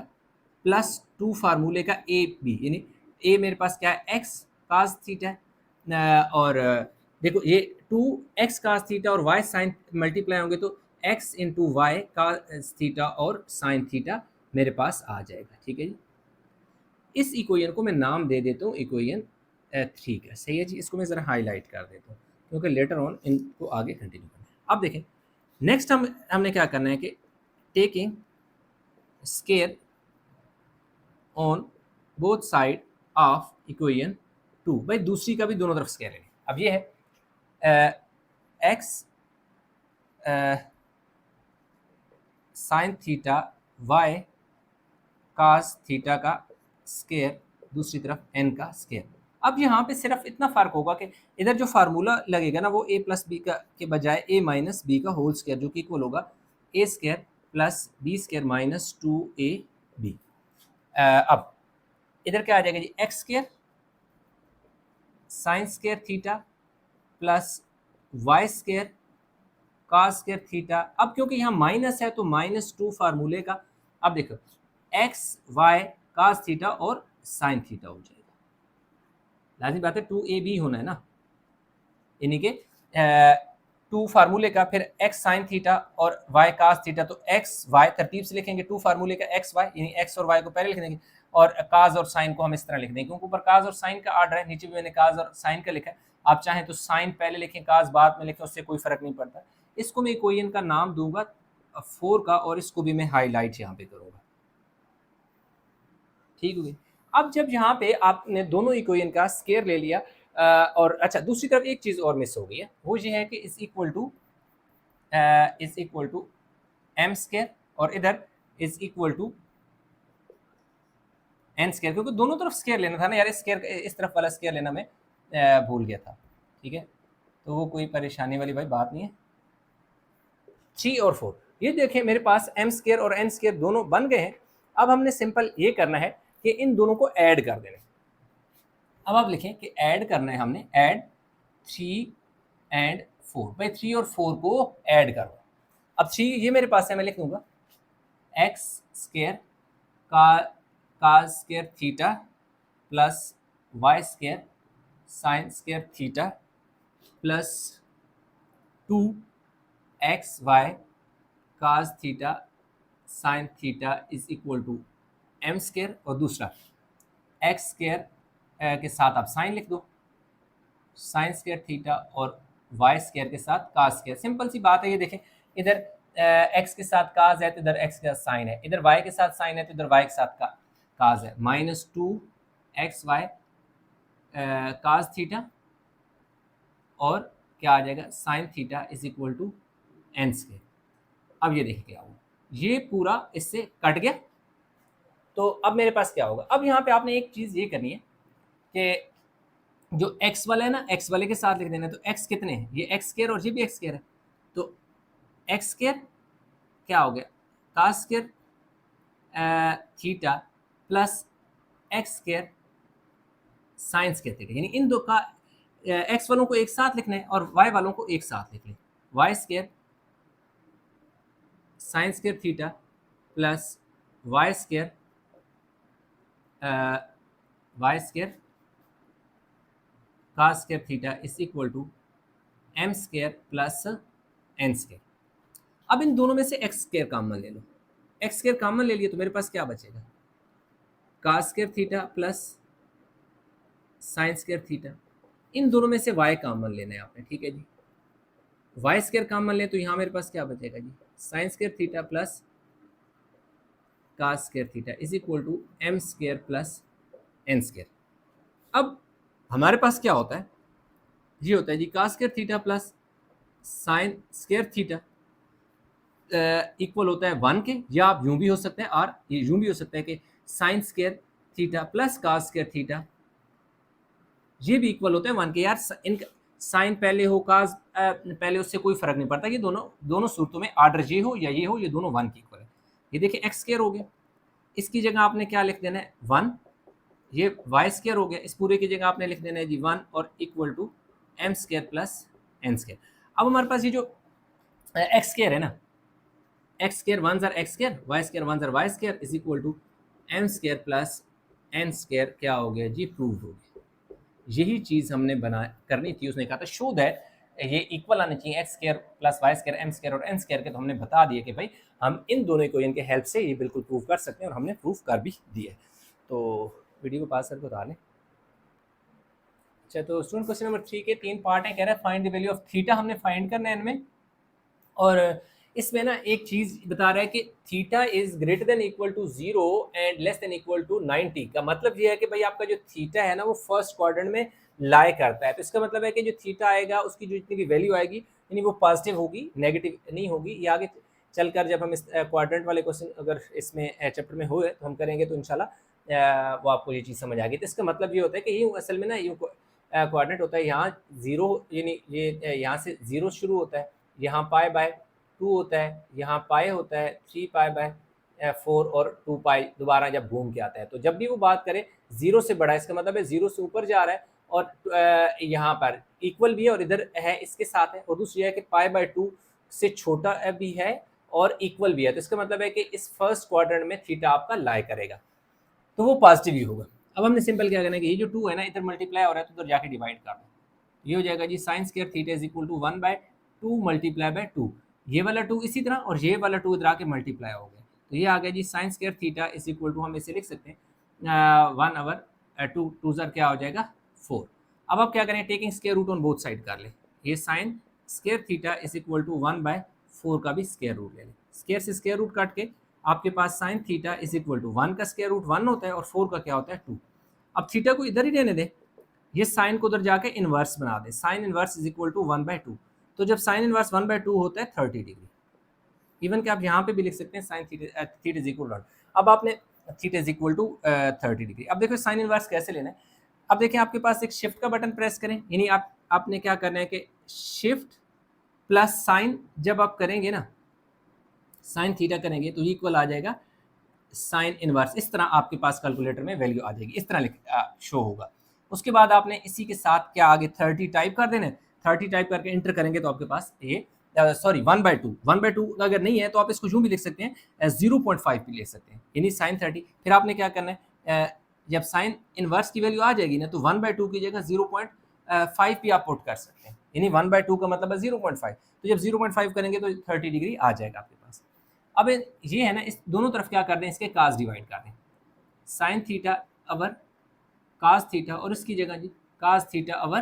प्लस 2 फार्मूले का ए बी, यानी ए मेरे पास क्या है, एक्स कास थीटा है, और देखो ये 2x कास थीटा और y साइन मल्टीप्लाई होंगे तो x into y cos theta और साइन थीटा मेरे पास आ जाएगा। ठीक है जी। इस इक्वेशन को मैं नाम दे देता हूँ इक्वेशन 3 का। सही है जी। इसको मैं ज़रा हाईलाइट कर देता हूँ क्योंकि लेटर ऑन इनको आगे कंटिन्यू करना है। अब देखें नेक्स्ट हमने क्या करना है कि taking square on both side of equation 2, भाई दूसरी का भी दोनों तरफ स्क्वायर है। अब ये है x sine theta y cos theta का स्क्वायर, दूसरी तरफ n का स्क्वायर। अब यहाँ पे सिर्फ इतना फ़र्क होगा कि इधर जो फार्मूला लगेगा ना वो a प्लस बी का के बजाय a माइनस बी का होल स्क्वायर, जो कि इक्वल होगा a square plus B square minus 2ab। अब इधर क्या आ जाएगा जी, X square sine square theta plus Y square cos square theta. अब क्योंकि यहाँ माइनस है तो -2 फार्मूले का, अब देखो एक्स वाई कास थीटा और साइन थीटा हो जाएगा। लाजिम बात है 2ab होना है ना, यानी कि 2 फार्मूले का फिर एक्स साइन थीटा और वाई कास थीटा, तो एक्स वाई तरतीब से लिखेंगे, 2 फार्मूले का एक्स वाई यानी एक्स और वाई को पहले लिख देंगे और काज और साइन को हम इस तरह लिख देंगे क्योंकि ऊपर काज और साइन का आर्डर है, नीचे भी मैंने काज और साइन का लिखा है। आप चाहें तो साइन पहले लिखें काज बाद में लिखें, उससे कोई फर्क नहीं पड़ता। इसको मैं इक्वेशन का नाम दूंगा 4 का और इसको भी मैं हाईलाइट यहाँ पे करूँगा। ठीक हो गई। अब जब यहाँ पे आपने दोनों इक्वेशन का स्क्वायर ले लिया और अच्छा दूसरी तरफ एक चीज़ और मिस हो गई है, वो ये है कि is equal to m square और इधर is equal to n square, क्योंकि दोनों तरफ स्केयर लेना था ना यार, स्केयर इस तरफ वाला स्केयर लेना मैं भूल गया था, ठीक है, तो वो कोई परेशानी वाली भाई बात नहीं है। 3 और 4, ये देखें मेरे पास एम स्केयर और एन स्केयर दोनों बन गए हैं। अब हमने सिंपल ये करना है कि इन दोनों को ऐड कर देना है। अब आप लिखें कि ऐड करना है हमने, ऐड 3 एंड 4, भाई 3 और 4 को ऐड करो। अब 3 ये मेरे पास है, मैं लिख दूंगा एक्स स्केयर का square theta plus Y square sine square theta plus 2 x y cos theta sine theta is equal to M square, और दूसरा एक्स स्केयर के साथ आप साइन लिख दो, साइन स्केयर थीटा, और वाई स्केयर के साथ काज स्केयर। सिंपल सी बात है, ये देखें इधर एक्स के साथ काज है तो इधर एक्स के साथ साइन है, इधर वाई के साथ साइन है तो इधर वाई के साथ काज है। -2 एक्स वाई काज थीटा, और क्या आ जाएगा sine theta is equal to n square. अब ये देखिए क्या होगा, ये पूरा इससे कट गया, तो अब मेरे पास क्या होगा, अब यहाँ पे आपने एक चीज़ ये करनी है कि जो x वाला है ना, x वाले के साथ लिख देना है। तो x कितने हैं, ये x स्केयर और ये भी x स्केयर है, तो x स्केयर क्या हो गया cos square theta plus x square sine square theta, यानी इन दो का x वालों को एक साथ लिखना है और y वालों को एक साथ लिख लें, y square sine square theta plus Y square cos square theta is equal to M square plus N square. अब इन दोनों में से एक्स स्केयर कॉमन ले लो, एक्स स्केयर कॉमन ले लिए तो मेरे पास क्या बचेगा, cos square theta plus sine square theta. इन दोनों में से वाई कॉमन लेना है आपने, ठीक है जी, वाई स्केयर कॉमन ले तो यहाँ मेरे पास क्या बचेगा जी, sine square theta plus cos square theta is equal to M square plus N square. अब हमारे पास क्या होता है, ये होता है जी cos square theta plus sine square theta equal होता है 1 के, या आप यूं भी हो सकते हैं, और ये यूं भी हो सकता है कि sine square theta plus cos square theta ये भी इक्वल होता है 1 के। यार इनका साइन पहले हो कास पहले, उससे कोई फर्क नहीं पड़ता, ये दोनों सूरतों में आर्डर ये हो या ये हो, ये दोनों 1 के इक्वल है। ये देखिए एक्स स्केयर हो गया, इसकी जगह आपने क्या लिख देना है 1, ये वाई स्केयर हो गया, इस पूरे की जगह आपने लिख देना है जी 1 और equal to M square plus N square. अब हमारे पास ये जो एक्स स्केयर है ना, एक्स स्केयर 1 ज़र एक्स स्केयर, वाई स्केयर 1 ज़र Y square is equal to M square plus N square क्या हो गया जी, प्रूव हो गया। यही चीज़ हमने करनी थी, उसने कहा था शो दैट ये इक्वल आने चाहिए x square plus Y square m square और एन स्केयर के, तो हमने बता दिया कि भाई हम इन दोनों इक्वेशन के हेल्प से ये बिल्कुल प्रूव कर सकते हैं, और हमने प्रूव कर भी दिया। तो वीडियो को पास करके बता लें। अच्छा, तो स्टूडेंट क्वेश्चन नंबर 3 के 3 पार्ट है, कह रहा है find the value of theta, हमने फाइंड करना है इनमें, और इसमें ना एक चीज़ बता रहा है कि theta is greater than equal to 0 and less than equal to 90 का मतलब ये है कि भाई आपका जो थीटा है ना वो फर्स्ट क्वाड्रेंट में लाई करता है, तो इसका मतलब है कि जो थीटा आएगा उसकी जो जितनी भी वैल्यू आएगी यानी वो पॉजिटिव होगी, नेगेटिव नहीं होगी। ये आगे चलकर जब हम इस क्वाड्रेंट वाले क्वेश्चन अगर इसमें चैप्टर में हुए तो हम करेंगे तो इंशाल्लाह वो आपको ये चीज़ समझ आ गई। तो इसका मतलब ये होता है कि ये असल में ना ये क्वाड्रेंट होता है, यहाँ 0 यानी ये यहाँ से 0 शुरू होता है, यहाँ पाई बाय 2 होता है, यहाँ पाई होता है 3 पाई बाय 4 और 2 पाई दोबारा जब घूम के आता है। तो जब भी वो बात करें 0 से बड़ा, इसका मतलब है 0 से ऊपर जा रहा है, और यहाँ पर इक्वल भी है और इधर है इसके साथ है, और दूसरी है कि पाई बाय 2 से छोटा भी है और इक्वल भी है, तो इसका मतलब है कि इस फर्स्ट क्वाड्रेंट में थीटा आपका लाई करेगा, तो वो पॉजिटिव ही होगा। अब हमने सिंपल क्या करना है कि ये जो 2 है ना इधर मल्टीप्लाई हो रहा है तो उधर जाके डिवाइड कर दो, ये हो जाएगा जी sine square theta is equal to 1/2 multiply by 2, ये वाला 2 इसी तरह और ये वाला 2 इधर आके मल्टीप्लाई हो गया, तो ये आ गया जी sine square theta is equal to, हम इसे लिख सकते हैं 1/2 ज़र क्या हो जाएगा 4। अब आप क्या करें, taking square root on both side कर ले, ये sine square theta is equal to 1/4 का भी स्क्वायर रूट ले लें, स्क्वायर से स्क्वायर रूट काट के आपके पास sine theta is equal to 1 का स्क्वायर रूट 1 होता है और 4 का क्या होता है 2। अब थीटा को इधर ही रहने दें, ये साइन को उधर जाके इन्वर्स बना दे, sine inverse is equal to 1/2, तो जब साइन इन्वर्स 1/2 होता है 30 डिग्री, इवन कि आप यहाँ पे भी लिख सकते हैं sine theta is equal to. अब आपने theta is equal to 30 degree. अब देखो साइन इनवर्स कैसे लेना है। अब देखें आपके पास एक शिफ्ट का बटन प्रेस करें, यानी आपने क्या करना है कि शिफ्ट प्लस साइन जब आप करेंगे ना, साइन थीटा करेंगे तो इक्वल आ जाएगा साइन इनवर्स। इस तरह आपके पास कैलकुलेटर में वैल्यू आ जाएगी, इस तरह शो होगा। उसके बाद आपने इसी के साथ क्या आगे 30 टाइप कर देना है। 30 टाइप करके एंटर करेंगे तो आपके पास ये सॉरी 1/2, 1/2 अगर नहीं है तो आप इसको यूं भी लिख सकते हैं 0.5 भी ले सकते हैं, यानी साइन 30। फिर आपने क्या करना है, जब साइन इनवर्स की वैल्यू आ जाएगी ना तो 1/2 की जगह 0.5 भी आप पुट कर सकते हैं, यानी 1/2 का मतलब है 0.5। तो जब 0.5 करेंगे तो 30 डिग्री आ जाएगा आपके पास। अब ये है ना, इस दोनों तरफ क्या कर दें, इसके कास डिवाइड कर दें, साइन थीटा अवर कास थीटा, और इसकी जगह जी कास थीटा अवर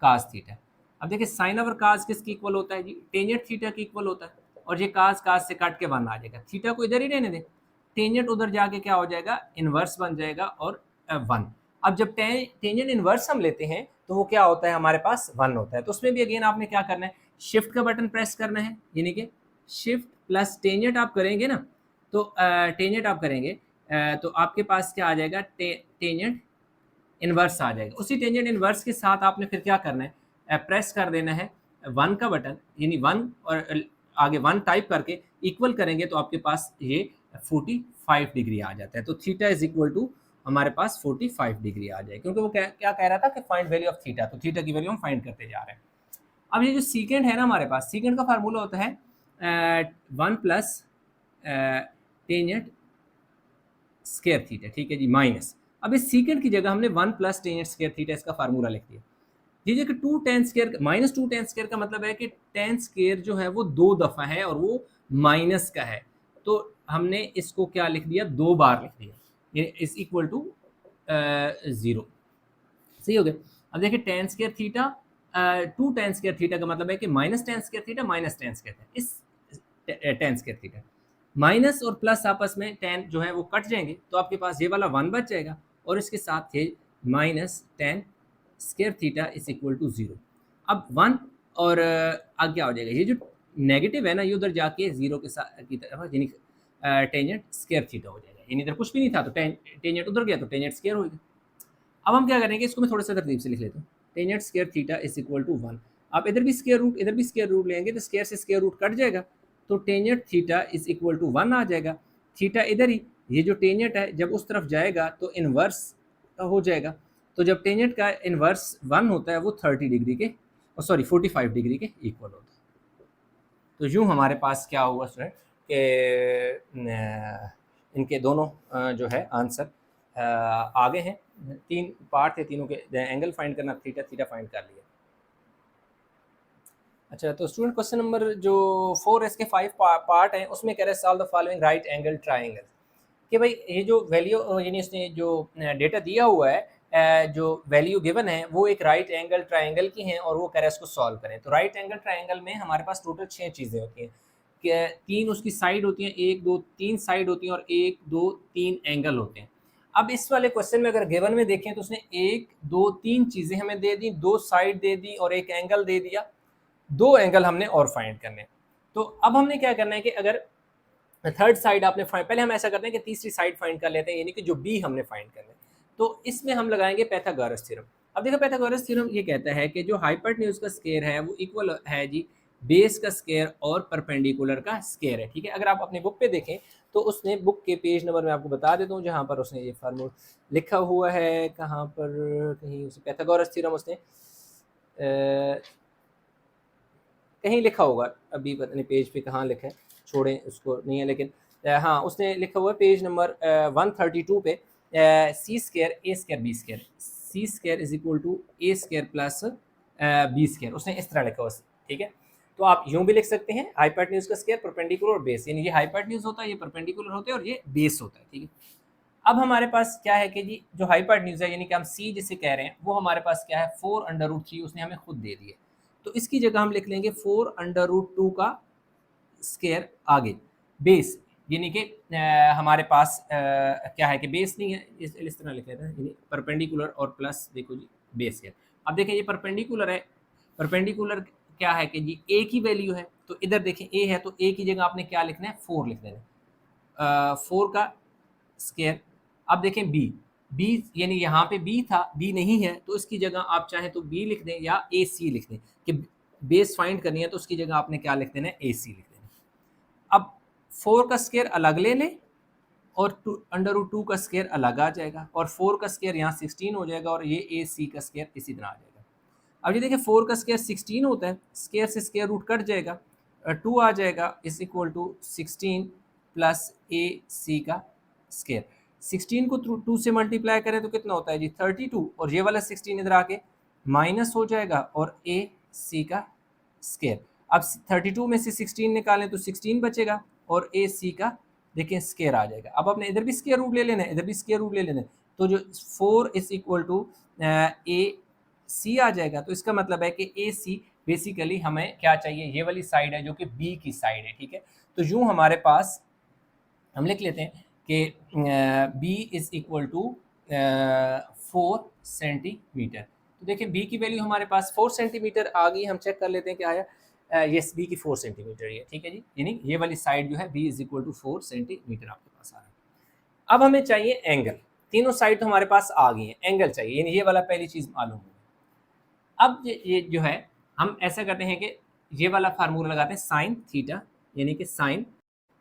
कास थीटा। अब देखिए साइन अवर कास किसकी इक्वल होता है जी, टेंजेंट थीटा की इक्वल होता है, और ये कास कास से काट के 1 आ जाएगा। थीटा को इधर ही रहने दें, टेंजेंट उधर जाके क्या हो जाएगा, इनवर्स बन जाएगा और 1। अब जब टेंजेंट इनवर्स हम लेते हैं तो वो क्या होता है, हमारे पास 1 होता है। तो उसमें भी अगेन आपने क्या करना है, शिफ्ट का बटन प्रेस करना है, यानी कि शिफ्ट प्लस टेंजेंट आप करेंगे ना, तो टेंजेंट आप करेंगे तो आपके पास क्या आ जाएगा, टेंजेंट इनवर्स आ जाएगा। उसी टेंजेंट इनवर्स के साथ आपने फिर क्या करना है, प्रेस कर देना है 1 का बटन, यानी 1 और आगे 1 टाइप करके इक्वल करेंगे तो आपके पास ये 45 डिग्री आ जाता है। तो थीटा इज इक्वल टू हमारे पास 45 डिग्री आ जाए, क्योंकि वो क्या कह रहा था कि फाइंड वैल्यू ऑफ थीटा, तो थीटा की वैल्यू हम फाइंड करते जा रहे हैं। अब ये जो सीकेंड है ना, हमारे पास सीकेंड का फार्मूला होता है 1 प्लस टेंजेंट स्क्वायर थीटा, ठीक है जी, माइनस। अब इस सीकेंड की जगह हमने 1 प्लस टेंजेंट स्क्वायर थीटा इसका फार्मूला लिख दिया। दीजिए कि 2 ten square minus 2 ten square का मतलब है कि टेन स्क्वायर जो है वो 2 दफ़ा है और वो माइनस का है, तो हमने इसको क्या लिख दिया, 2 बार लिख दिया, ये इज इक्वल टू 0। सही हो गया। अब देखिए ten square theta 2 ten square theta का मतलब है कि minus tan square theta minus tan square theta, इस टेन स्क्वायर थीटा माइनस और प्लस आपस में टेन जो है वो कट जाएंगे, तो आपके पास ये वाला 1 बच जाएगा, और इसके साथ थे minus tan square theta is equal to 0। अब 1 और आगे क्या हो जाएगा, ये जो नेगेटिव है ना ये उधर जाके 0 के साथ की तरफ, यानी टेंजेंट स्क्वायर थीटा हो जाएगा, यानी इधर कुछ भी नहीं था तो टेंजेंट उधर गया तो टेंजेंट स्क्वायर हो गया। अब हम क्या करेंगे, इसको मैं थोड़ा सा तरतीब से लिख लेता हूँ, tangent square theta is equal to 1। आप इधर भी स्क्वायर रूट इधर भी स्क्वायर रूट लेंगे तो स्क्वायर से स्क्वायर रूट कट जाएगा, तो tangent theta is equal to 1 आ जाएगा। थीटा इधर ही, ये जो टेंजेंट है जब उस तरफ जाएगा तो इनवर्स हो जाएगा, तो जब टेंजेंट का इनवर्स 1 होता है वो 30 डिग्री के सॉरी 45 डिग्री के इक्वल होता है। तो यूँ हमारे पास क्या हुआ स्टूडेंट कि इनके दोनों जो है आंसर आगे हैं। 3 पार्ट थे, तीनों के एंगल फाइंड करना, थीटा थीटा फाइंड कर लिया। अच्छा, तो स्टूडेंट क्वेश्चन नंबर जो 4 इसके 5 पार्ट हैं, उसमें कह रहे हैं solve the following right angle triangle. कि भाई ये जो वैल्यू यानी उसने जो डेटा दिया हुआ है, जो वैल्यू गिवन है वो एक राइट एंगल ट्राइंगल की हैं, और वो कह रहा है इसको सॉल्व करें। तो राइट एंगल ट्राइंगल में हमारे पास टोटल 6 चीज़ें होती हैं, कि 3 उसकी साइड होती हैं, 1 2 3 साइड होती हैं, और 1 2 3 एंगल होते हैं। अब इस वाले क्वेश्चन में अगर गिवन में देखें तो उसने 1 2 3 चीज़ें हमें दे दी, 2 साइड दे दी और एक एंगल दे दिया, 2 एंगल हमने और फाइंड करने। तो अब हमने क्या करना है कि अगर थर्ड साइड आपने पहले हम ऐसा करते हैं कि तीसरी साइड फाइंड कर लेते हैं, यानी कि जो बी हमने फाइंड करना है, तो इसमें हम लगाएंगे पाइथागोरस थ्योरम। अब देखो पाइथागोरस थ्योरम ये कहता है कि जो हाइपोटेन्यूज का स्क्वायर है वो इक्वल है जी बेस का स्क्वायर और परपेंडिकुलर का स्क्वायर है, ठीक है। अगर आप अपनी बुक पे देखें तो उसने बुक के पेज नंबर में आपको बता देता हूँ जहाँ पर उसने ये फार्मूला लिखा हुआ है, कहाँ पर कहीं उसे पाइथागोरस थ्योरम उसने कहीं लिखा होगा, अभी पता नहीं पेज पे कहाँ लिखा है, छोड़ें उसको, नहीं है, लेकिन हाँ उसने लिखा हुआ है पेज नंबर 132 पे, C square A square B square, C square is equal to A square plus B square, उसने इस तरह लिखा हुआ, ठीक है। तो आप यूं भी लिख सकते हैं हाइपोटेन्यूज का स्क्वायर परपेंडिकुलर और बेस, यानी ये हाइपोटेन्यूज होता है, ये परपेंडिकुलर होता है और ये बेस होता है, ठीक है। अब हमारे पास क्या है कि जी जो हाइपोटेन्यूज है, यानी कि हम सी जिसे कह रहे हैं, वो हमारे पास क्या है 4√3 उसने हमें खुद दे दिए, तो इसकी जगह हम लिख लेंगे 4√2 का स्क्वायर आगे बेस, यानी कि हमारे पास क्या है कि बेस नहीं है, इस तरह लिख लेते हैं, यानी परपेंडिकुलर और प्लस देखो जी बेस स्क्वायर। अब देखें ये परपेंडिकुलर है, परपेंडिकुलर क्या है कि जी ए की वैल्यू है, तो इधर देखें ए है तो ए की जगह आपने क्या लिखना है 4 लिख देना, 4 का स्क्वायर। अब देखें बी, बी यानी यहाँ पे बी था, बी नहीं है तो इसकी जगह आप चाहें तो बी लिख दें या ए सी लिख दें, कि बेस फाइंड करनी है तो उसकी जगह आपने क्या लिख देना है, ए सी लिख देना। अब 4 का स्क्वायर अलग ले लें और अंडर रूट 2 का स्क्वायर अलग आ जाएगा, और 4 का स्क्वायर यहाँ 16 हो जाएगा, और ये ए सी का स्क्वायर इसी तरह आ जाएगा। अब ये देखिए 4 का स्क्वायर 16 होता है, स्क्वायर से स्क्वायर रूट कट जाएगा, 2 आ जाएगा इज इक्वल टू 16 प्लस ए सी का स्क्वायर। 16 को 2 से मल्टीप्लाई करें तो कितना होता है जी 32, और ये वाला 16 इधर आके माइनस हो जाएगा और ए सी का स्क्वायर। अब 32 में से 16 निकालें तो 16 बचेगा और ए सी का देखिए स्क्वायर आ जाएगा। अब आपने इधर भी स्क्वायर रूट ले लेना है, इधर भी स्क्वायर रूट ले लेना है, तो जो 4 इज इक्वल टू ए सी आ जाएगा। तो इसका मतलब है कि ए सी बेसिकली हमें क्या चाहिए, ये वाली साइड है जो कि बी की साइड है, ठीक है। तो यूँ हमारे पास हम लिख लेते हैं कि b is equal to 4 centimetre. तो देखिए बी की वैल्यू हमारे पास 4 सेंटीमीटर आ गई। हम चेक कर लेते हैं क्या आया। यस, बी की 4 सेंटीमीटर है, ठीक है जी, यानी ये वाली साइड जो है b is equal to 4 centimetre आपके पास आ रहा है। अब हमें चाहिए एंगल, तीनों साइड तो हमारे पास आ गई हैं, एंगल चाहिए, यानी ये वाला पहली चीज़ मालूम है। अब ये जो है हम ऐसा करते हैं कि ये वाला फार्मूला लगाते हैं साइन थीटा, यानी कि साइन,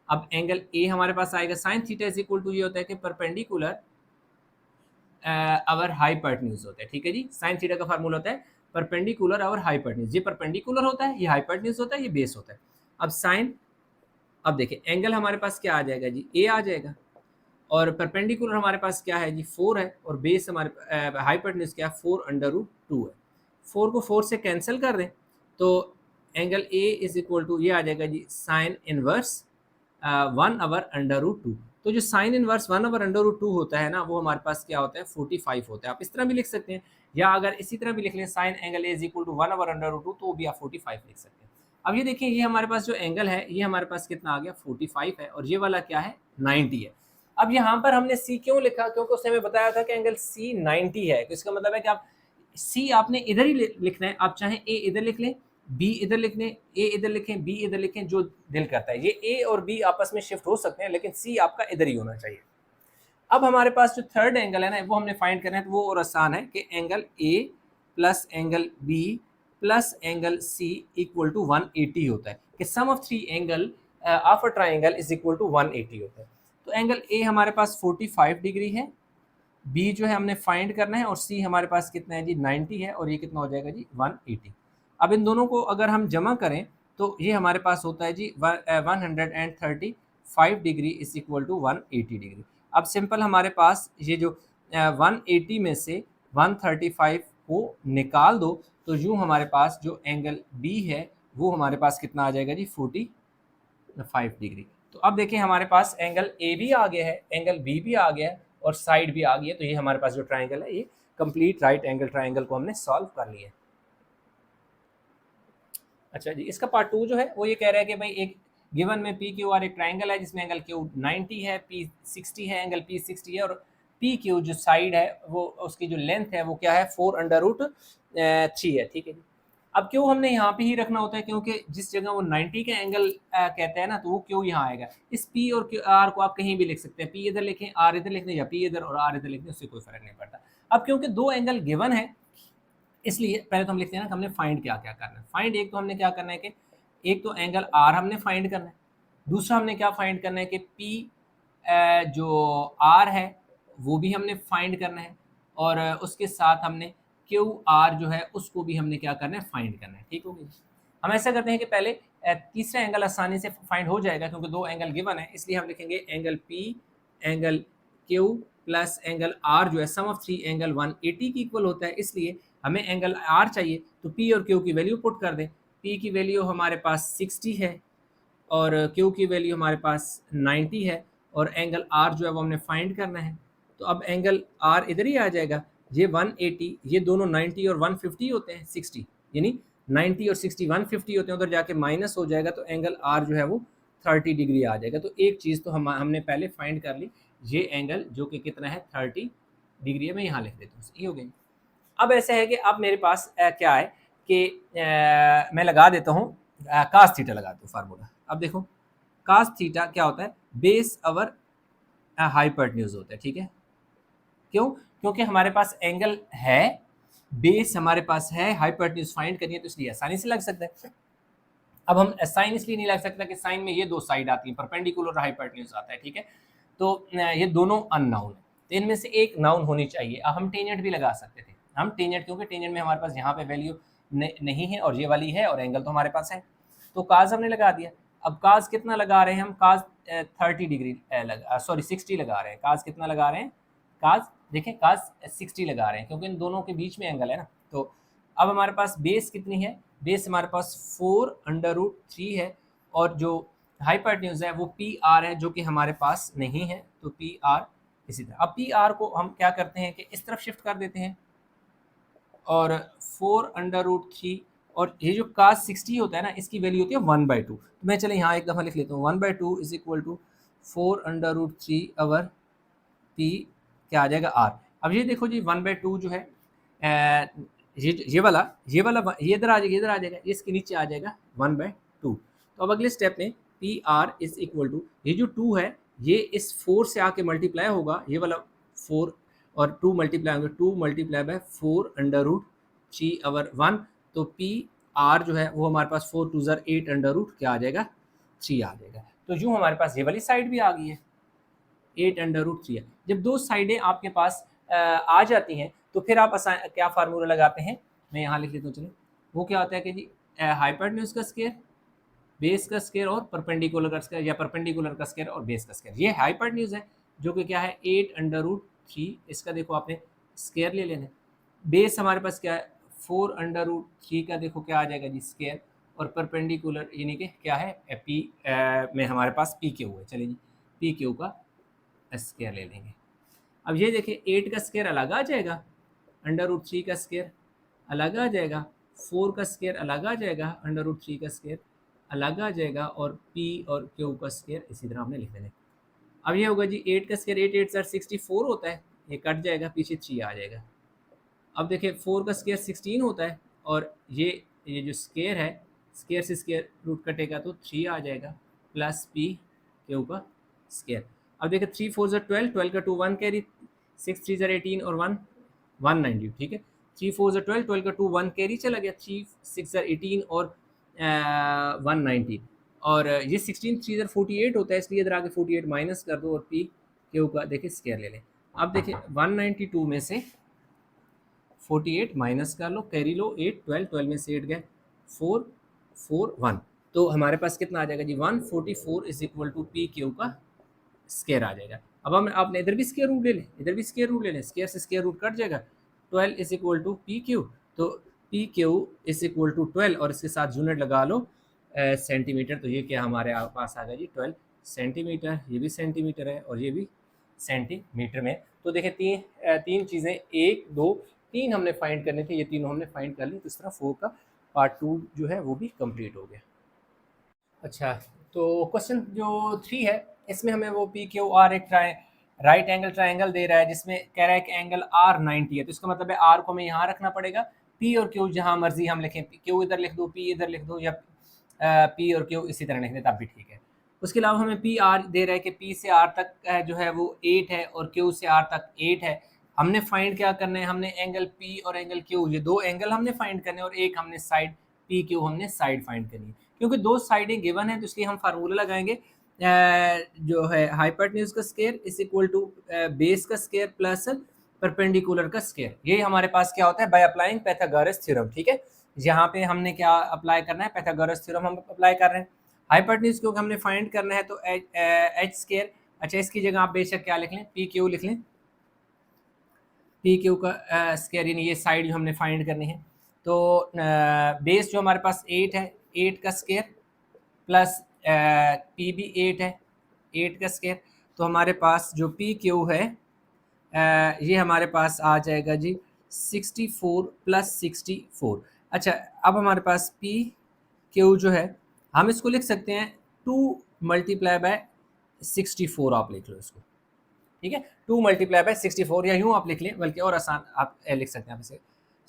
अब एंगल ए हमारे पास आएगा sine theta is equal to, ये होता है कि परपेंडिकुलर अवर हाइपोटेन्यूज होता है, ठीक है जी। साइन थीटा का फार्मूला होता है परपेंडिकुलर अवर हाइपोटेन्यूज, ये परपेंडिकुलर होता है, ये हाइपोटेन्यूज होता है, ये बेस होता है। अब साइन, अब देखिए एंगल हमारे पास क्या आ जाएगा जी, ए आ जाएगा, और परपेंडिकुलर हमारे पास क्या है जी 4 है, और बेस हमारे हाइपोटेन्यूज क्या है 4√2 है। 4 को 4 से कैंसिल कर दें तो angle A is equal to ये आ जाएगा जी साइन इनवर्स 1/√2। तो जो साइन इनवर्स 1/√2 होता है ना, वो हमारे पास क्या होता है 45 होता है। आप इस तरह भी लिख सकते हैं, या अगर इसी तरह भी लिख लें sine angle A is equal to 1/√2, तो भी आप 45 लिख सकते हैं। अब ये देखिए ये हमारे पास जो एंगल है ये हमारे पास कितना आ गया 45 है, और ये वाला क्या है 90 है। अब यहाँ पर हमने सी क्यों लिखा, क्योंकि उसने हमें बताया था कि एंगल सी 90 है, तो इसका मतलब है कि आप सी आपने इधर ही लिखना है, आप चाहें ए इधर लिख लें, बी इधर लिख लें, ए इधर लिखें, बी इधर लिखें, जो दिल करता है। ये ए और बी आपस में शिफ्ट हो सकते हैं, लेकिन सी आपका इधर ही होना चाहिए। अब हमारे पास जो थर्ड एंगल है ना, वो हमने फाइंड करना है, तो वो और आसान है कि angle A plus angle B plus angle C equal to 180 होता है, कि sum of three angle of a triangle is equal to 180 होता है। तो एंगल ए हमारे पास 45 डिग्री है, बी जो है हमने फाइंड करना है, और सी हमारे पास कितना है जी 90 है, और ये कितना हो जाएगा जी 180। अब इन दोनों को अगर हम जमा करें तो ये हमारे पास होता है जी 135 degree is equal to 180 degree. अब सिंपल हमारे पास ये जो 180 में से 135 को निकाल दो, तो यूँ हमारे पास जो एंगल बी है वो हमारे पास कितना आ जाएगा जी 45 डिग्री। तो अब देखिए हमारे पास एंगल ए भी आ गया है, एंगल बी भी आ गया है, और साइड भी आ गई है। तो ये हमारे पास जो ट्राइंगल है, ये कंप्लीट राइट एंगल ट्राइंगल को हमने सॉल्व कर लिया है। अच्छा जी, इसका पार्ट 2 जो है वो ये कह रहा है कि भाई एक गिवन में पी क्यू आर एक ट्राइंगल है जिसमें एंगल क्यू 90 है, पी 60 है, एंगल पी 60 है, और पी क्यू जो साइड है वो उसकी जो लेंथ है वो क्या है 4√3 है, ठीक है जी। अब क्यों हमने यहाँ पे ही रखना होता है, क्योंकि जिस जगह वो 90 का एंगल कहते हैं ना, तो वो क्यों यहाँ आएगा। इस पी और क्यू आर को आप कहीं भी लिख सकते हैं, पी इधर लिखें, आर इधर लिख दें, या पी इधर और आर इधर लिख दें, उससे कोई फर्क नहीं पड़ता। अब क्योंकि दो एंगल गिवन है, इसलिए पहले तो हम लिखते हैं ना कि हमने फाइंड क्या क्या करना है। फाइंड एक तो हमने क्या करना है कि एक तो एंगल आर हमने फाइंड करना है, दूसरा हमने क्या फाइंड करना है कि पी जो आर है वो भी हमने फाइंड करना है, और उसके साथ हमने क्यू आर जो है उसको भी हमने क्या करना है फाइंड करना है, ठीक हो गई। हम ऐसा करते हैं कि पहले तीसरा एंगल आसानी से फाइंड हो जाएगा, क्योंकि दो एंगल गिवन है, इसलिए हम लिखेंगे angle P angle Q plus angle R जो है सम ऑफ थ्री एंगल 180 की इक्वल होता है, इसलिए हमें एंगल आर चाहिए, तो पी और क्यू की वैल्यू पुट कर दें। पी की वैल्यू हमारे पास 60 है, और क्यू की वैल्यू हमारे पास 90 है, और एंगल आर जो है वो हमने फाइंड करना है। तो अब एंगल आर इधर ही आ जाएगा, ये 180, ये दोनों 90 और 150 होते हैं 60, यानी 90 और 60 150 होते हैं, उधर जाके माइनस हो जाएगा, तो एंगल आर जो है वो 30 डिग्री आ जाएगा। तो एक चीज़ तो हमने पहले फाइंड कर ली, ये एंगल जो कि कितना है 30 डिग्री है, मैं यहाँ लिख देता हूँ, ये हो गई। अब ऐसा है कि अब मेरे पास क्या है कि मैं लगा देता हूँ कास थीटा लगा दूँ फार्मूला। अब देखो कास थीटा क्या होता है, बेस अवर हाइपोटेन्यूज होता है, ठीक है। क्यों? क्योंकि हमारे पास एंगल है, बेस हमारे पास है, हाइपोटेन्यूज फाइंड करनी है, तो इसलिए आसानी से लग सकता है। अब हम साइन इसलिए नहीं लग सकता कि साइन में ये दो साइड आती है, परपेंडिकुलर और हाइपोटेन्यूज आता है, ठीक है। तो ये दोनों अननाउन है, तो इनमें से एक नाउन होनी चाहिए। अब हम टेंजेंट भी लगा सकते थे, हम टेंजेंट, क्योंकि टेंजेंट में हमारे पास यहाँ पे वैल्यू नहीं है और ये वाली है, और एंगल तो हमारे पास है, तो काज हमने लगा दिया। अब काज कितना लगा रहे हैं हम? काज 30 डिग्री सॉरी 60 लगा रहे हैं। काज कितना लगा रहे हैं? काज देखें, काज 60 लगा रहे हैं, क्योंकि इन दोनों के बीच में एंगल है ना। तो अब हमारे पास बेस कितनी है? बेस हमारे पास 4√3 है, और जो हाइपोटेन्यूज है वो पी आर है, जो कि हमारे पास नहीं है, तो पी आर इसी तरह। अब पी आर को हम क्या करते हैं कि इस तरफ शिफ्ट कर देते हैं, और 4√3, और ये जो कास 60 होता है ना, इसकी वैल्यू होती है 1/2। तो मैं चले यहाँ एक दफ़ा लिख लेता हूँ, 1/2 is equal to 4√3 over P क्या आ जाएगा? आर। अब ये देखो जी, 1/2 जो है ये वाला ये इधर आ जाएगा, इधर आ जाएगा, इसके नीचे आ जाएगा 1/2। तो अब अगले स्टेप में P R is equal to, ये जो 2 है ये इस 4 से आके मल्टीप्लाई होगा, ये वाला 4 और 2 मल्टीप्लाई होंगे, 2 मल्टीप्लाई बाय 4√3 अवर 1। तो पी आर जो है वो हमारे पास 4 2 ज़र 8 अंडर रूट क्या आ जाएगा? 3 आ जाएगा। तो यूँ हमारे पास ये वाली साइड भी आ गई है, 8√3 है। जब दो साइडें आपके पास आ जाती हैं, तो फिर आप क्या फार्मूला लगाते हैं? मैं यहाँ लिख लेता हूँ, चलिए। वो क्या होता है कि जी हाइपोटेन्यूज का स्क्वायर, बेस का स्क्वायर और परपेंडिकुलर का स्क्वायर, या परपेंडिकुलर का स्क्वायर और बेस का स्क्वायर। ये हाइपोटेन्यूज है, जो कि क्या है? 8√3। इसका देखो आपने स्क्वायर ले लेना है। बेस हमारे पास क्या है? 4√3 का देखो क्या आ जाएगा जी? स्क्वायर। और परपेंडिकुलर यानी कि क्या है? पी में हमारे पास पी क्यू है। चलिए जी, पी क्यू का स्क्वायर ले लेंगे। अब ये देखिए, 8 का स्क्वायर अलग आ जाएगा, अंडर रूट 3 का स्क्वायर अलग आ जाएगा, 4 का स्क्वायर अलग आ जाएगा, अंडर रूट 3 का स्क्वायर अलग आ जाएगा, और पी और क्यू का स्क्वायर इसी तरह हमने लिख देना है। अब ये होगा जी, 8 का स्क्वायर 8 8 सर 64 होता है, ये कट जाएगा, पीछे 3 आ जाएगा। अब देखिए 4 का स्क्वायर 16 होता है, और ये जो स्क्वायर है, स्क्वायर से स्क्वायर रूट कटेगा तो 3 आ जाएगा, प्लस पी क्यू का स्क्वायर। अब देखिए 3 4 ज़र 12, 12 का 2 1 कैरी, 6 3 ज़र 18 और 1 190, ठीक है। 3 4 ज़र 12, 12 का 2 1 कैरी चला गया, 3 6 ज़र 18 और 190, और ये 16 3 ज़र 48 होता है, इसलिए इधर आके 48 माइनस कर दो, और पी क्यू का देखिए स्क्वायर ले लें। अब देखिए 192 में से 48 माइनस कर लो, कैरी लो 8, 12 12 में से 8 गए 4 4 1, तो हमारे पास कितना आ जाएगा जी? 144 is equal to P Q का स्क्वायर आ जाएगा। अब हम आपने इधर भी स्क्वायर रूट ले लें, इधर भी स्क्वायर रूट ले लें, स्क्वायर से स्क्वायर रूट कट जाएगा, 12 is equal to P Q. तो P Q is equal to 12, और इसके साथ यूनिट लगा लो सेंटीमीटर। तो ये क्या हमारे पास आ गया जी? 12 सेंटीमीटर। ये भी सेंटीमीटर है और ये भी सेंटीमीटर में। तो देखिए तीन चीज़ें, 1 2 3 हमने फाइंड करने थे, ये तीनों हमने फाइंड कर ली। तो इस तरह 4 का पार्ट 2 जो है वो भी कंप्लीट हो गया। अच्छा, तो क्वेश्चन जो 3 है, इसमें हमें वो पी क्यू आर एक राइट एंगल ट्राइंगल दे रहा है, जिसमें कह रहा है कि एंगल आर 90 है। तो इसका मतलब है आर को हमें यहाँ रखना पड़ेगा, पी और क्यू जहाँ मर्जी हम लिखें, क्यू इधर लिख दो, पी इधर लिख दो, या पी और क्यू इसी तरह लिख दें, तब भी ठीक है। उसके अलावा हमें पी आर दे रहा है कि पी से आर तक जो है वो 8 है, और क्यू से आर तक 8 है। हमने फाइंड क्या करना है? हमने एंगल पी और एंगल क्यू, ये दो एंगल हमने फाइंड करने, और एक हमने साइड पी क्यू हमने साइड फाइंड करनी है। क्योंकि दो साइडें गिवन है, तो इसलिए हम फार्मूला लगाएंगे जो है हाइपोटेन्यूज का square is equal to base का स्क्वायर प्लस परपेंडिकुलर का स्क्वायर। ये हमारे पास क्या होता है? बाय अप्लाइंग पाइथागोरस थ्योरम, ठीक है। यहाँ पे हमने क्या अप्लाई करना है? पाइथागोरस थ्योरम हम अप्लाई कर रहे हैं। हाइपोटेन्यूज क्योंकि हमने फाइंड करना है, तो एच स्क्वायर, अच्छा इसकी जगह आप बेशक क्या लिख लें? पी क्यू लिख लें, पी क्यू का स्क्वायर, यानी ये साइड जो हमने फाइंड करनी है। तो बेस जो हमारे पास 8 है, 8 का स्क्वायर प्लस पी भी 8 है, 8 का स्क्वायर। तो हमारे पास जो पी क्यू है ये हमारे पास आ जाएगा जी 64 प्लस 64। अच्छा, अब हमारे पास पी क्यू जो है, हम इसको लिख सकते हैं 2 मल्टीप्लाई बाय 64, आप लिख लो इसको, ठीक है। 2 मल्टीप्लाई बाय 64, या यूँ आप लिख लें, बल्कि और आसान आप लिख सकते हैं आप इसे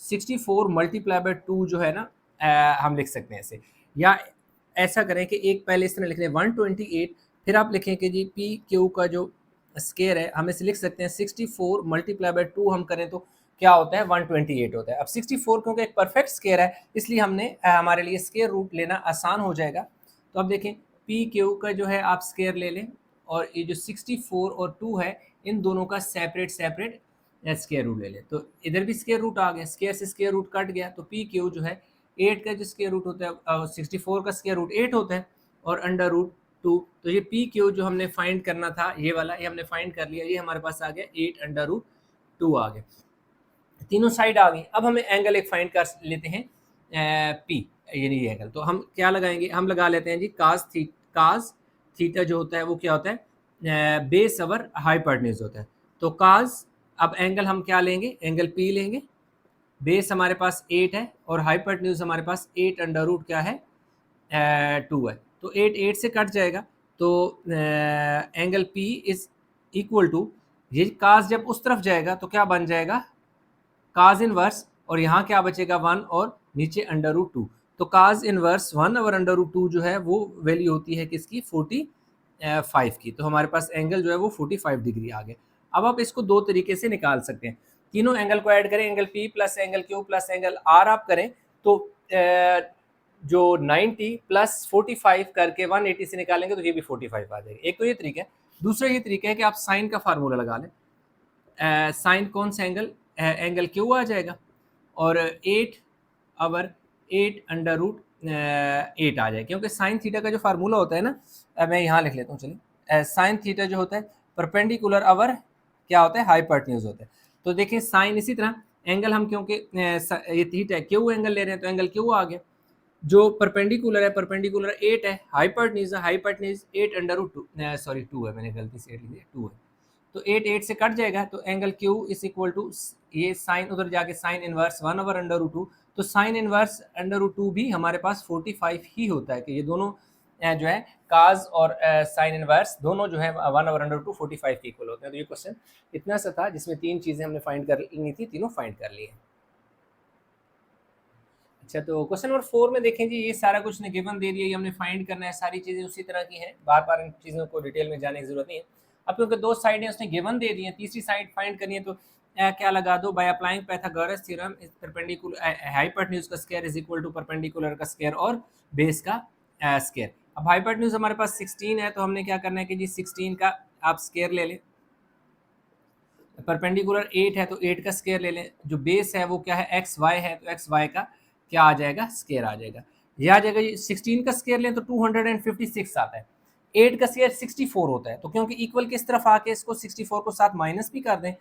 64 मल्टीप्लाई बाय 2 जो है ना, हम लिख सकते हैं इसे। या ऐसा करें कि एक पहले इस तरह लिख लें 128, फिर आप लिखें कि जी पी क्यू का जो स्केयर है, हम इसे लिख सकते हैं 64 मल्टीप्लाई बाय 2 हम करें तो क्या होता है 128 होता है। अब 64 क्योंकि एक परफेक्ट स्केयर है इसलिए हमने हमारे लिए स्केयर रूट लेना आसान हो जाएगा। तो अब देखें पी क्यू का जो है आप स्केयर ले लें और ये जो 64 और 2 है इन दोनों का सेपरेट सेपरेट स्केयर रूट ले लें। तो इधर भी स्केयर रूट आ गया, स्केयर से स्केयर रूट कट गया, तो पी क्यू जो है 8 का जो स्केयर रूट होता है 64 का स्केयर रूट 8 होता है और अंडर रूट 2। तो ये पी क्यू जो हमने फाइंड करना था ये वाला, ये हमने फाइंड कर लिया, ये हमारे पास आ गया 8 अंडर रूट 2 आ गया। तीनों साइड आ गई। अब हमें एंगल एक फाइंड कर लेते हैं पी, यानी ये एंगल। तो हम क्या लगाएंगे, हम लगा लेते हैं जी काज थीटा जो होता है वो क्या होता है बेस अवर हाइपोटेन्यूज होता है। तो काज, अब एंगल हम क्या लेंगे, एंगल पी लेंगे, बेस हमारे पास 8 है और हाइपोटेन्यूज हमारे पास 8 अंडर रूट क्या है 2 है। तो 8 से कट जाएगा तो angle P is equal to, ये काज जब उस तरफ जाएगा तो क्या बन जाएगा काज इनवर्स, और यहाँ क्या बचेगा 1 और नीचे अंडर रूट 2। तो काज इनवर्स 1 और अंडर रूट 2 जो है वो वैल्यू होती है किसकी 45 की। तो हमारे पास एंगल जो है वो 45 डिग्री आ गया। अब आप इसको दो तरीके से निकाल सकते हैं, तीनों एंगल को ऐड करें, angle P plus angle Q plus angle R आप करें तो जो 90 प्लस 45 करके 180 से निकालेंगे तो ये भी 45 आ जाएगी। एक तो ये तरीका है। दूसरा ये तरीका है कि आप साइन का फार्मूला लगा लें, साइन कौन सा एंगल, एंगल क्यू आ जाएगा और 8 अवर 8 अंडर रूट 8 आ जाएगा, क्योंकि साइन थीटा का जो फार्मूला होता है ना, मैं यहाँ लिख लेता हूँ चलिए, साइन थीटा जो होता है परपेंडिकुलर अवर क्या होता है हाइपोटेन्यूज होता है। तो देखिए साइन इसी तरह एंगल हम क्योंकि ये थीटा क्यू एंगल ले रहे हैं तो एंगल क्यू आ गया, जो परपेंडिकुलर है परपेंडिकुलर 8 है, हाइपोटेन्यूज 8 अंडर रूट 2 सॉरी 2 है, मैंने गलती से 8 लिख दिया 2 है। तो 8 से कट जाएगा तो angle Q is equal to, ये साइन उधर जाके sine inverse 1 over under root 2, तो साइन इनवर्स अंडर रूट 2 भी हमारे पास 45 ही होता है कि ये दोनों जो है काज और साइन इनवर्स दोनों जो है 1 ओवर अंडर रूट 2 45 के इक्वल होते हैं। तो ये क्वेश्चन इतना सा था जिसमें तीन चीज़ें हमने फाइंड कर ली थी, तीनों फाइंड कर ली है। अच्छा तो क्वेश्चन नंबर 4 में देखें जी, ये सारा कुछ ने गिवन दे दिया, ये हमने फाइंड करना है, सारी चीज़ें उसी तरह की हैं, बार बार इन चीज़ों को डिटेल में जाने की जरूरत नहीं है। अब क्योंकि दो साइडें उसने गिवन दे दी हैं, तीसरी साइड फाइंड करनी है तो क्या लगा दो, by applying Pythagoras theorem perpendicular hypotenuse का square is equal to perpendicular का स्क्वायर और बेस का स्क्वायर। अब हाइपोटेन्यूज हमारे पास 16 है तो हमने क्या करना है कि जी 16 का आप स्क्वायर ले लें, परपेंडिकुलर 8 है तो 8 का स्क्वायर ले लें, जो बेस है वो क्या है एक्स वाई है तो एक्स वाई का क्या आ जाएगा स्क्वायर आ जाएगा। यह आ जाएगा 16 का स्क्वायर लें तो 256 आता है, 8 का स्क्वायर 64 होता है, तो क्योंकि इक्वल की इस तरफ आके इसको 64 को साथ माइनस भी कर दें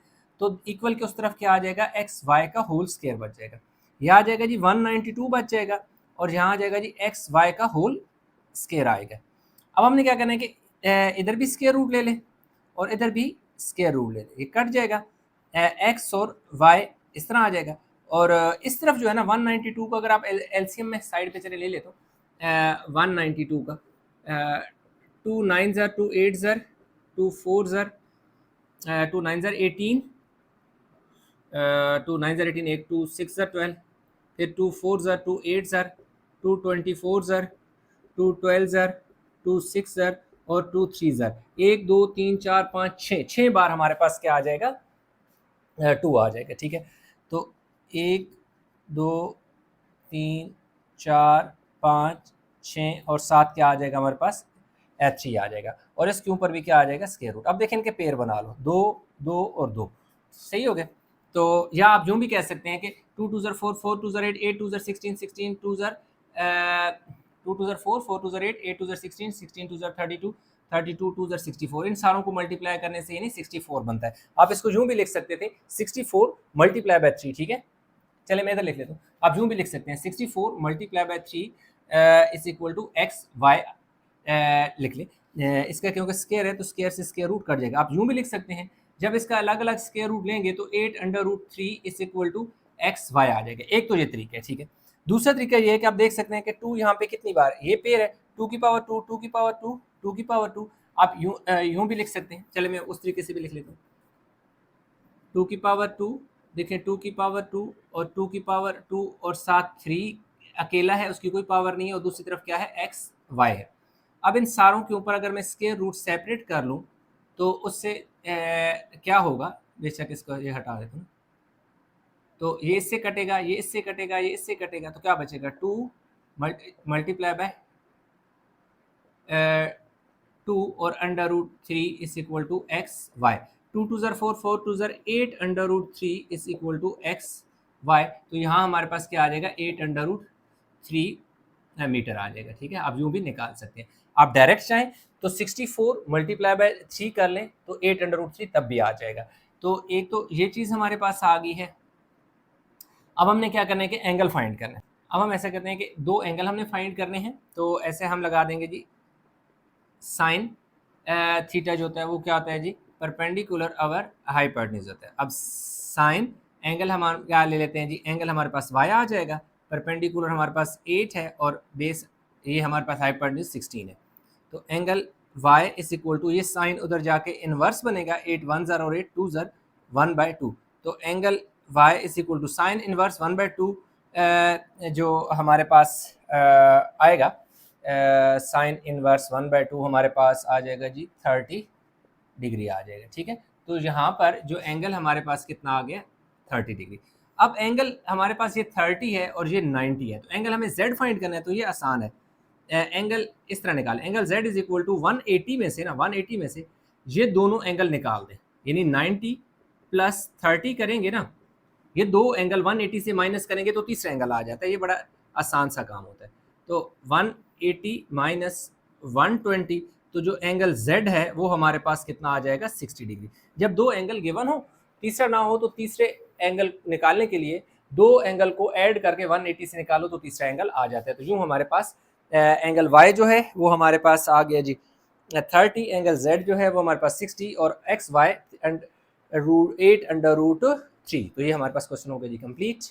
तो इक्वल के उस तरफ क्या आ जाएगा एक्स वाई का होल स्क्वायर बच जाएगा। यह आ जाएगा जी 192 बच जाएगा और यहाँ आ जाएगा जी एक्स वाई का होल स्क्वायर आएगा। अब हमने क्या करना है कि इधर भी स्क्वायर रूट ले लें और इधर भी स्क्वायर रूट ले लें, ये कट जाएगा, एक्स और वाई इस तरह आ जाएगा और इस तरफ जो है ना 192 का अगर आप एलसीएम में साइड पे चले ले ले तो 192 का 2 9 ज़र 2 8 ज़र 2 4 ज़र 2 9 ज़र 18 2 9 ज़र 18 एक 2 6 ज़र 12 फिर 2 4 ज़र 2 8 ज़र 2 24 ज़र 2 12 ज़र 2 6 ज़र और 2 3 ज़र, 1 2 3 4 5 6 बार हमारे पास क्या आ जाएगा 2 आ जाएगा। ठीक है, तो 1 2 3 4 5 6 और 7 क्या आ जाएगा हमारे पास 3 आ जाएगा और इसके ऊपर भी क्या आ जाएगा स्क्वायर रूट। अब देखें इनके पेयर बना लो, 2 2 और 2 सही हो गए। तो या आप यूँ भी कह सकते हैं कि 2 2 ज़र 4 4 2 ज़र 8 8 2 ज़र 16 16 2 ज़र 2 2 ज़र 4 4 2 ज़र 8 8 2 ज़र 16 16 2 ज़र 32 32 2 ज़र 64, इन सारों को मल्टीप्लाई करने से यानी 64 बनता है। आप इसको यूँ भी लिख सकते थे 64 मल्टीप्लाई बाय 3। ठीक है, चले मैं इधर लिख लेता हूँ, आप यूँ भी लिख सकते हैं 64 multiply by 3 is equal to x y लिख ले, इसका क्योंकि स्क्वायर है तो स्क्वायर से स्क्वायर रूट कट जाएगा। आप यूँ भी लिख सकते हैं जब इसका अलग अलग स्क्वायर रूट लेंगे तो 8 under root 3 is equal to x Y आ जाएगा। एक तो ये तरीका है। ठीक है, दूसरा तरीका ये है कि आप देख सकते हैं कि 2 यहाँ पे कितनी बार ये पेयर है 2 की पावर 2 2 की पावर 2 2 की पावर 2, आप यूँ भी लिख सकते हैं। चले मैं उस तरीके से भी लिख लेता हूँ 2 की पावर 2, देखें 2 की पावर 2 और 2 की पावर 2 और साथ 3 अकेला है उसकी कोई पावर नहीं है और दूसरी तरफ क्या है एक्स वाई है। अब इन सारों के ऊपर अगर मैं स्क्वायर रूट सेपरेट कर लूँ तो उससे क्या होगा, बेशक इसको ये हटा देता हूँ, तो ये इससे कटेगा, ये इससे कटेगा, ये इससे कटेगा, तो क्या बचेगा 2 मल्टीप्लाई बाय 2 और under root 3 is equal to x Y. 2 to ज़र 4, 4 टू ज़र 8 under root 3 is equal to x Y. तो यहाँ हमारे पास क्या आ जाएगा 8 अंडर रूट 3 मीटर आ जाएगा। ठीक है, आप यूँ भी निकाल सकते हैं। आप डायरेक्ट चाहें तो 64 मल्टीप्लाई बाय 3 कर लें तो 8 अंडर रूट 3 तब भी आ जाएगा। तो एक तो ये चीज़ हमारे पास आ गई है। अब हमने क्या करना है कि एंगल फाइंड करना है। अब हम ऐसा करते हैं कि दो एंगल हमने फाइंड करने हैं, तो ऐसे हम लगा देंगे जी साइन थीटा जो होता है वो क्या होता है जी परपेंडिकुलर अवर हाइपोटेन्यूज होता है। अब साइन एंगल हमारे क्या ले लेते हैं जी, एंगल हमारे पास वाई आ जाएगा, परपेंडिकुलर हमारे पास 8 है और बेस ये हमारे पास हाइपोटेन्यूज 16 है। तो angle y is equal to ये साइन उधर जाके इनवर्स बनेगा, 8 1 ज़र और 8 2 ज़र 1/2। तो angle y is equal to sine inverse 1/2 जो हमारे पास आएगा साइन इनवर्स 1/2 हमारे पास आ जाएगा जी 30 डिग्री आ जाएगा। ठीक है, तो यहाँ पर जो एंगल हमारे पास कितना आ गया 30 डिग्री। अब एंगल हमारे पास ये 30 है और ये 90 है, तो एंगल हमें z फाइंड करना है, तो ये आसान है। एंगल इस तरह निकालें, angle z is equal to 180 में से ना 180 में से ये दोनों एंगल निकाल दें, यानी 90 प्लस 30 करेंगे ना, ये दो एंगल 180 से माइनस करेंगे तो तीसरा एंगल आ जाता है। ये बड़ा आसान सा काम होता है। तो 180 माइनस 120, तो जो एंगल z है वो हमारे पास कितना आ जाएगा 60 डिग्री। जब दो एंगल गिवन हो तीसरा ना हो तो तीसरे एंगल निकालने के लिए दो एंगल को ऐड करके 180 से निकालो तो तीसरा एंगल आ जाता है। तो यूँ हमारे पास एंगल y जो है वो हमारे पास आ गया जी 30, एंगल z जो है वो हमारे पास 60 और x y and root 8 under root 3। तो ये हमारे पास क्वेश्चन हो गया जी कंप्लीट।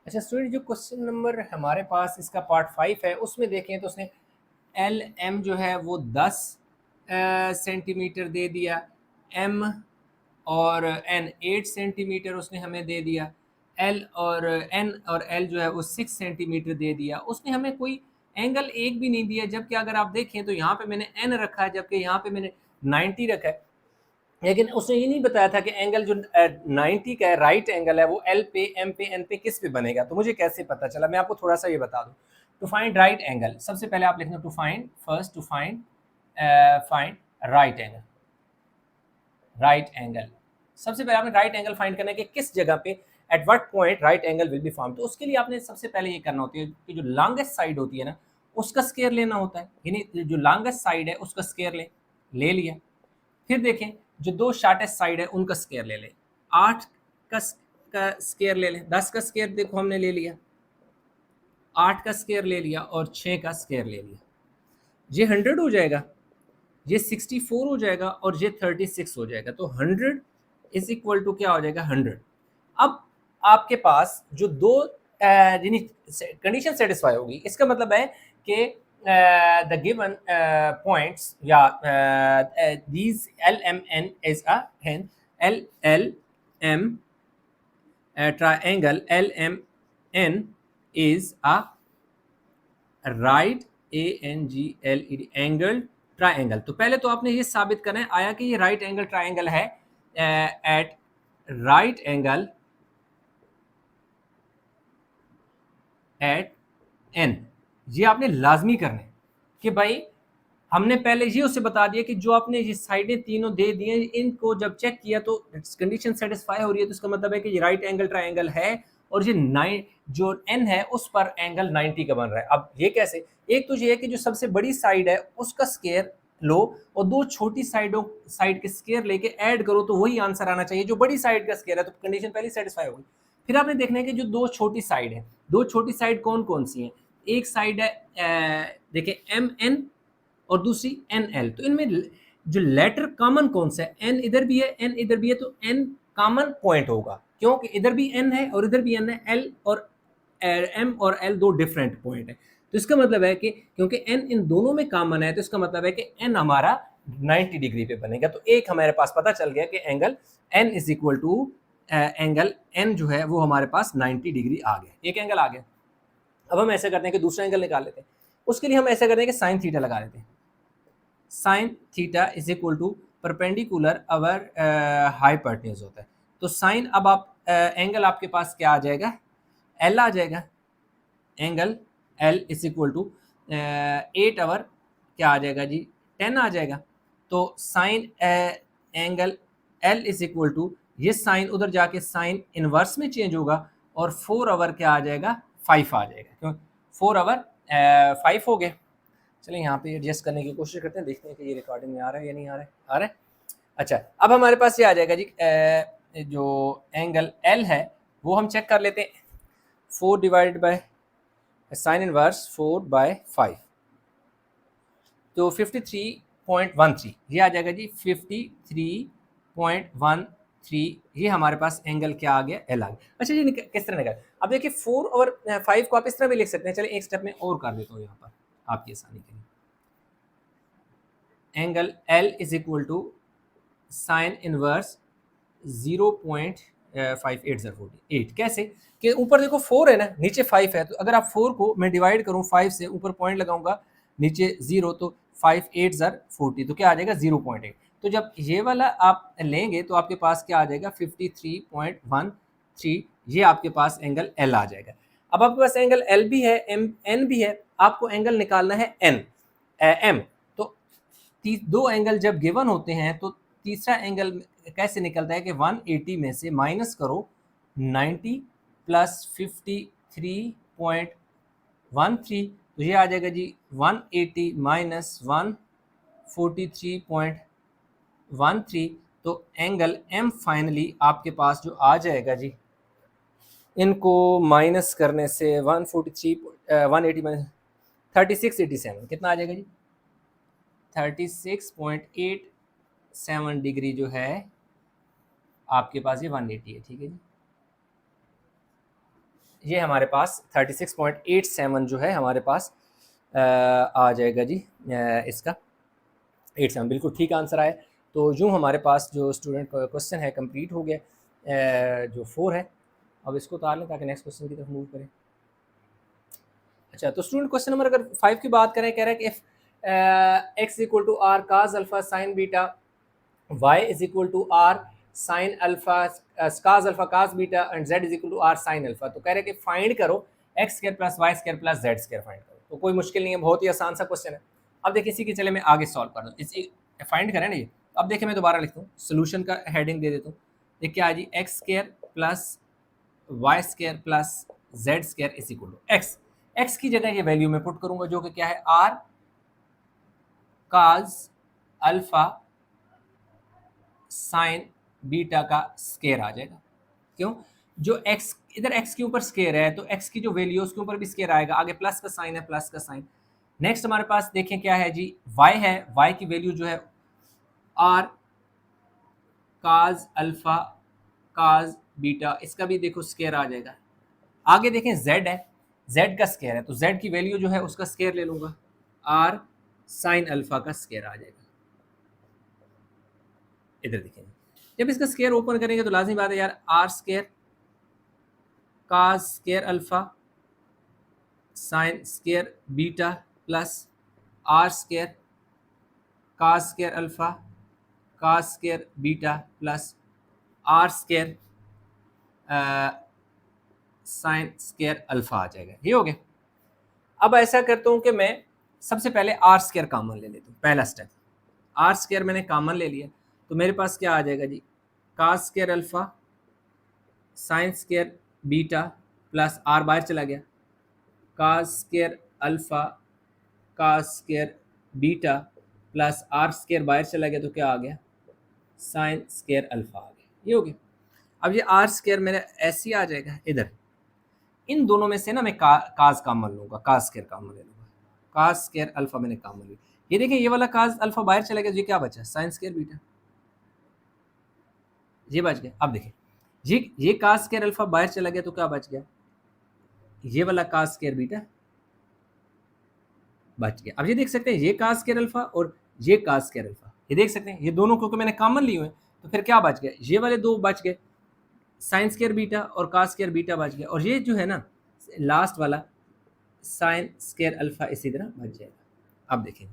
अच्छा स्टूडेंट, जो क्वेश्चन नंबर हमारे पास इसका पार्ट 5 है उसमें देखें तो उसने एल एम जो है वो 10 सेंटीमीटर दे दिया, एम और एन 8 सेंटीमीटर उसने हमें दे दिया, एल और एन और एल जो है वो 6 सेंटीमीटर दे दिया। उसने हमें कोई एंगल एक भी नहीं दिया, जबकि अगर आप देखें तो यहाँ पे मैंने एन रखा है जबकि यहाँ पे मैंने 90 रखा है, लेकिन उसने ये नहीं बताया था कि एंगल जो 90 का है राइट एंगल है वो एल पे एम पे एन पे किस पे बनेगा। तो मुझे कैसे पता चला, मैं आपको थोड़ा सा ये बता दूं। टू फाइंड राइट एंगल सबसे पहले आप लिखना to find first to find find right angle. Right angle सबसे पहले आपने राइट एंगल फाइंड करना है कि किस जगह पे at what point right angle will be form. तो उसके लिए आपने सबसे पहले ये करना होता है कि जो लॉन्गेस्ट साइड होती है ना उसका स्क्वायर लेना होता है, यानी जो लॉन्गेस्ट साइड है उसका स्क्वायर ले लिया। फिर देखें जो दो शॉर्टेस्ट साइड है उनका स्क्वायर ले लें, 8 का स्क्वायर ले लें, 10 का स्क्वायर देखो हमने ले लिया, 8 का स्क्वायर ले लिया और 6 का स्क्वायर ले लिया, ये 100 हो जाएगा, ये 64 हो जाएगा और ये 36 हो जाएगा। तो 100 इज इक्वल टू क्या हो जाएगा 100। अब आपके पास जो दो कंडीशन सेटिस्फाई होगी, इसका मतलब है कि the given points या these LMN is a hen LLM triangle LMN is a right ANGLED angle triangle. तो पहले तो आपने ये साबित करना है आया कि ये राइट एंगल ट्राइंगल है at right angle at N. ये आपने लाजमी करना है कि भाई हमने पहले ये उसे बता दिया कि जो आपने ये साइडें तीनों दे दी हैं इनको जब चेक किया तो कंडीशन सेटिस्फाई हो रही है, तो इसका मतलब है कि ये राइट एंगल ट्राइंगल है और ये 9 जो एन है उस पर एंगल 90 का बन रहा है। अब ये कैसे, एक तो ये है कि जो सबसे बड़ी साइड है उसका स्क्वायर लो और दो छोटी साइड के स्क्वायर लेके ऐड करो तो वही आंसर आना चाहिए जो बड़ी साइड का स्क्वायर है। तो कंडीशन पहले सेटिस्फाई होगी। फिर आपने देखना है कि जो दो छोटी साइड है, दो छोटी साइड कौन कौन सी हैं। एक साइड है देखिए एम एन और दूसरी एन एल। तो इनमें जो लेटर कॉमन कौन सा है, एन इधर भी है एन इधर भी है, तो एन कॉमन पॉइंट होगा क्योंकि इधर भी एन है और इधर भी एन है। एल और एम और एल दो डिफरेंट पॉइंट है, तो इसका मतलब है कि क्योंकि एन इन दोनों में कॉमन है तो इसका मतलब है कि एन हमारा 90 डिग्री पे बनेगा। तो एक हमारे पास पता चल गया कि angle N is equal to angle N जो है वो हमारे पास 90 डिग्री आ गया, एक एंगल आ गया। अब हम ऐसा करते हैं कि दूसरा एंगल निकाल लेते हैं। उसके लिए हम ऐसा करते हैं कि साइन थीटा लगा लेते हैं। Sine theta is equal to perpendicular over hypotenuse होता है। तो साइन, अब आप एंगल आपके पास क्या आ जाएगा, एल आ जाएगा। Angle L is equal to 8 over क्या आ जाएगा जी, 10 आ जाएगा। तो sine angle L is equal to, ये साइन उधर जाके साइन इनवर्स में चेंज होगा और 4 आवर क्या आ जाएगा, 5 आ जाएगा। क्यों 4 आवर 5 हो गए। चलिए यहाँ पे एडजस्ट करने की कोशिश करते हैं, देखते हैं कि ये रिकॉर्डिंग में आ रहा है या नहीं आ रहा है। आ रहा है। अच्छा, अब हमारे पास ये आ जाएगा जी, जो एंगल एल है वो हम चेक कर लेते हैं। 4 डिवाइडेड बाय साइन इनवर्स 4/5, तो 53.13 ये आ जाएगा जी, 53.13। ये हमारे पास एंगल क्या आ गया, एल आ गया। अच्छा जी, किस तरह निकल, अब देखिए 4 और 5 को आप इस तरह भी लिख सकते हैं। चलिए एक स्टेप में और कर देता हूँ यहाँ पर आपकी आसानी के लिए। Angle L is equal to sine inverse 0.5808। कैसे कि ऊपर देखो 4 है ना, नीचे 5 है, तो अगर आप 4 को मैं डिवाइड करूं 5 से, ऊपर पॉइंट लगाऊंगा नीचे 0, तो 5 8 ज़र 40, तो क्या आ जाएगा 0.8। तो जब ये वाला आप लेंगे तो आपके पास क्या आ जाएगा 53.13। ये आपके पास एंगल एल आ जाएगा। अब आपके पास एंगल एल भी है, एन भी है, आपको एंगल निकालना है एन एम। तो दो एंगल जब गिवन होते हैं तो तीसरा एंगल कैसे निकलता है कि 180 में से माइनस करो 90 प्लस 53.13, तो ये आ जाएगा जी 180 माइनस 143.13। तो एंगल एम फाइनली आपके पास जो आ जाएगा जी, इनको माइनस करने से 143 180 माइनस 3687 कितना आ जाएगा जी, 36.87 डिग्री जो है आपके पास, ये 180 है। ठीक है जी, ये हमारे पास 36.87 जो है हमारे पास आ जाएगा जी, इसका 87 बिल्कुल ठीक आंसर आया। तो यूँ हमारे पास जो स्टूडेंट का क्वेश्चन है कंप्लीट हो गया, जो 4 है। अब इसको उतार लें ताकि नेक्स्ट क्वेश्चन की तरफ मूव करें। अच्छा, तो स्टूडेंट क्वेश्चन नंबर अगर 5 की बात करें, कह रहा है कि if x equal to r cos alpha sine beta, y is equal to r sine alpha cos alpha cos beta and z is equal to r sine alpha. तो कह रहे हैं कि फाइंड करो x square plus Y square plus Z square find करो। तो कोई मुश्किल नहीं है, बहुत ही आसान सा क्वेश्चन है। अब देखिए इसी के चले मैं आगे सॉल्व कर दूँ, इसी फाइंड करें ना ये। अब देखिए मैं दोबारा लिखता हूँ, सोल्यूशन का हेडिंग दे देता हूँ। देखिए क्या जी, X square plus Y square plus Z square is equal to X. X की जगह ये वैल्यू मैं पुट करूंगा जो कि क्या है, r cos alpha sine beta का स्केयर आ जाएगा। क्यों, जो x इधर x के ऊपर स्केयर है तो x की जो वैल्यू है उसके ऊपर भी स्केयर आएगा। आगे प्लस का साइन है, प्लस का साइन। नेक्स्ट हमारे पास देखें क्या है जी, y है, y की वैल्यू जो है r काज अल्फा काज बीटा, इसका भी देखो स्केयर आ जाएगा। आगे देखें z है, z का स्केयर है, तो z की वैल्यू जो है उसका स्केयर ले लूंगा, r साइन अल्फा का स्केयर आ जाएगा। इधर देखेंगे, जब इसका स्केयर ओपन करेंगे तो लाजमी बात है यार, R square cos square alpha sine square beta plus R square cos square alpha cos square beta plus R square sine square alpha आ जाएगा। ये हो गया। अब ऐसा करता हूँ कि मैं सबसे पहले आर स्केयर कॉमन ले लेता हूँ। पहला स्टेप, आर स्केयर मैंने कॉमन ले लिया, तो मेरे पास क्या आ जाएगा जी, cos square alpha sine square beta plus R बाहर चला गया, cos square alpha cos square beta plus R square बाहर चला गया, तो क्या आ गया, साइन स्केयर अल्फा आ गया। ये हो गया। अब ये आर स्केयर मेरा ऐसे ही आ जाएगा इधर। इन दोनों में से ना मैं काज कॉमन लूंगा, काज स्केयर कॉमन ले लूंगा, काज स्केयर अल्फा मैंने कॉमन लिया। ये देखिए ये वाला काज अल्फा बाहर चला गया, तो ये क्या बचा, साइन स्केयर बीटा, ये बच गया। अब देखिए ये काज स्केयर अल्फा बाहर चला गया, तो क्या बच गया, ये वाला काज स्केयर बीटा बच गया। अब ये देख सकते हैं, ये काज स्केयर अल्फा और ये काज स्केयर अल्फा, ये देख सकते हैं ये दोनों क्योंकि मैंने कॉमन लिए हुए हैं, तो फिर क्या बच गया, ये वाले दो बच गए, साइन स्केयर बीटा और काज स्केयर बीटा बच गया, और ये जो है ना लास्ट वाला साइन स्केयर अल्फा इसी तरह बच जाएगा। अब देखें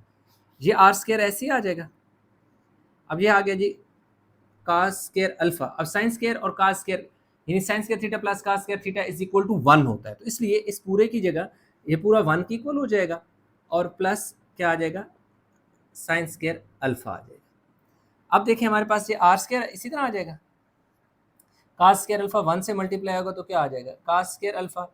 ये आर स्केयर ऐसे ही आ जाएगा। अब ये आ गया जी कास स्केयर अल्फा। अब साइन स्केयर और कास स्केयर यानी sine square theta plus cos square theta is equal to 1 होता है, तो इसलिए इस पूरे की जगह ये पूरा 1 की इक्वल हो जाएगा और प्लस क्या आ जाएगा साइन स्केयर अल्फा आ जाएगा। अब देखिए हमारे पास ये आर स्केयर इसी तरह आ जाएगा, कास स्केयर अल्फा 1 से मल्टीप्लाई होगा तो क्या आ जाएगा कास स्केयर अल्फा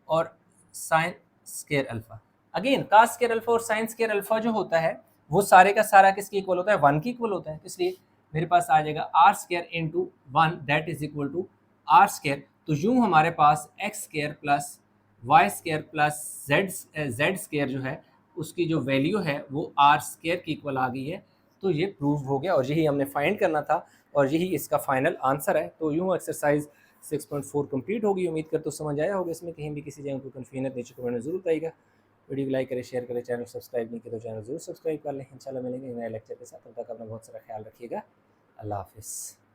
और साइन स्केयर अल्फा। अगेन कास स्केयर अल्फा और साइन स्केयर अल्फा जो होता है वो सारे का सारा किसकी इक्वल होता है 1 की इक्वल होता है, इसलिए मेरे पास आ जाएगा R square into 1 that is equal to R square. तो यूं हमारे पास X square plus Y square plus Z square जो है उसकी जो वैल्यू है वो आर स्केयर की इक्वल आ गई है। तो ये प्रूव हो गया और यही हमने फाइंड करना था और यही इसका फाइनल आंसर है। तो यूँ एक्सरसाइज 6.4 कंप्लीट होगी। उम्मीद करता हूँ समझ आया होगा, इसमें कहीं भी किसी जगह कोई कन्फ्यूजन नीचे कमेंट में जरूर आएगा। वीडियो को लाइक करें, शेयर करें, चैनल सब्सक्राइब नहीं किया तो चैनल जरूर सब्सक्राइब कर लें। इंशाल्लाह मिलेंगे नए लेक्चर के साथ, तब तक अपना बहुत सारा ख्याल रखिएगा। अल्लाह हाफिज़।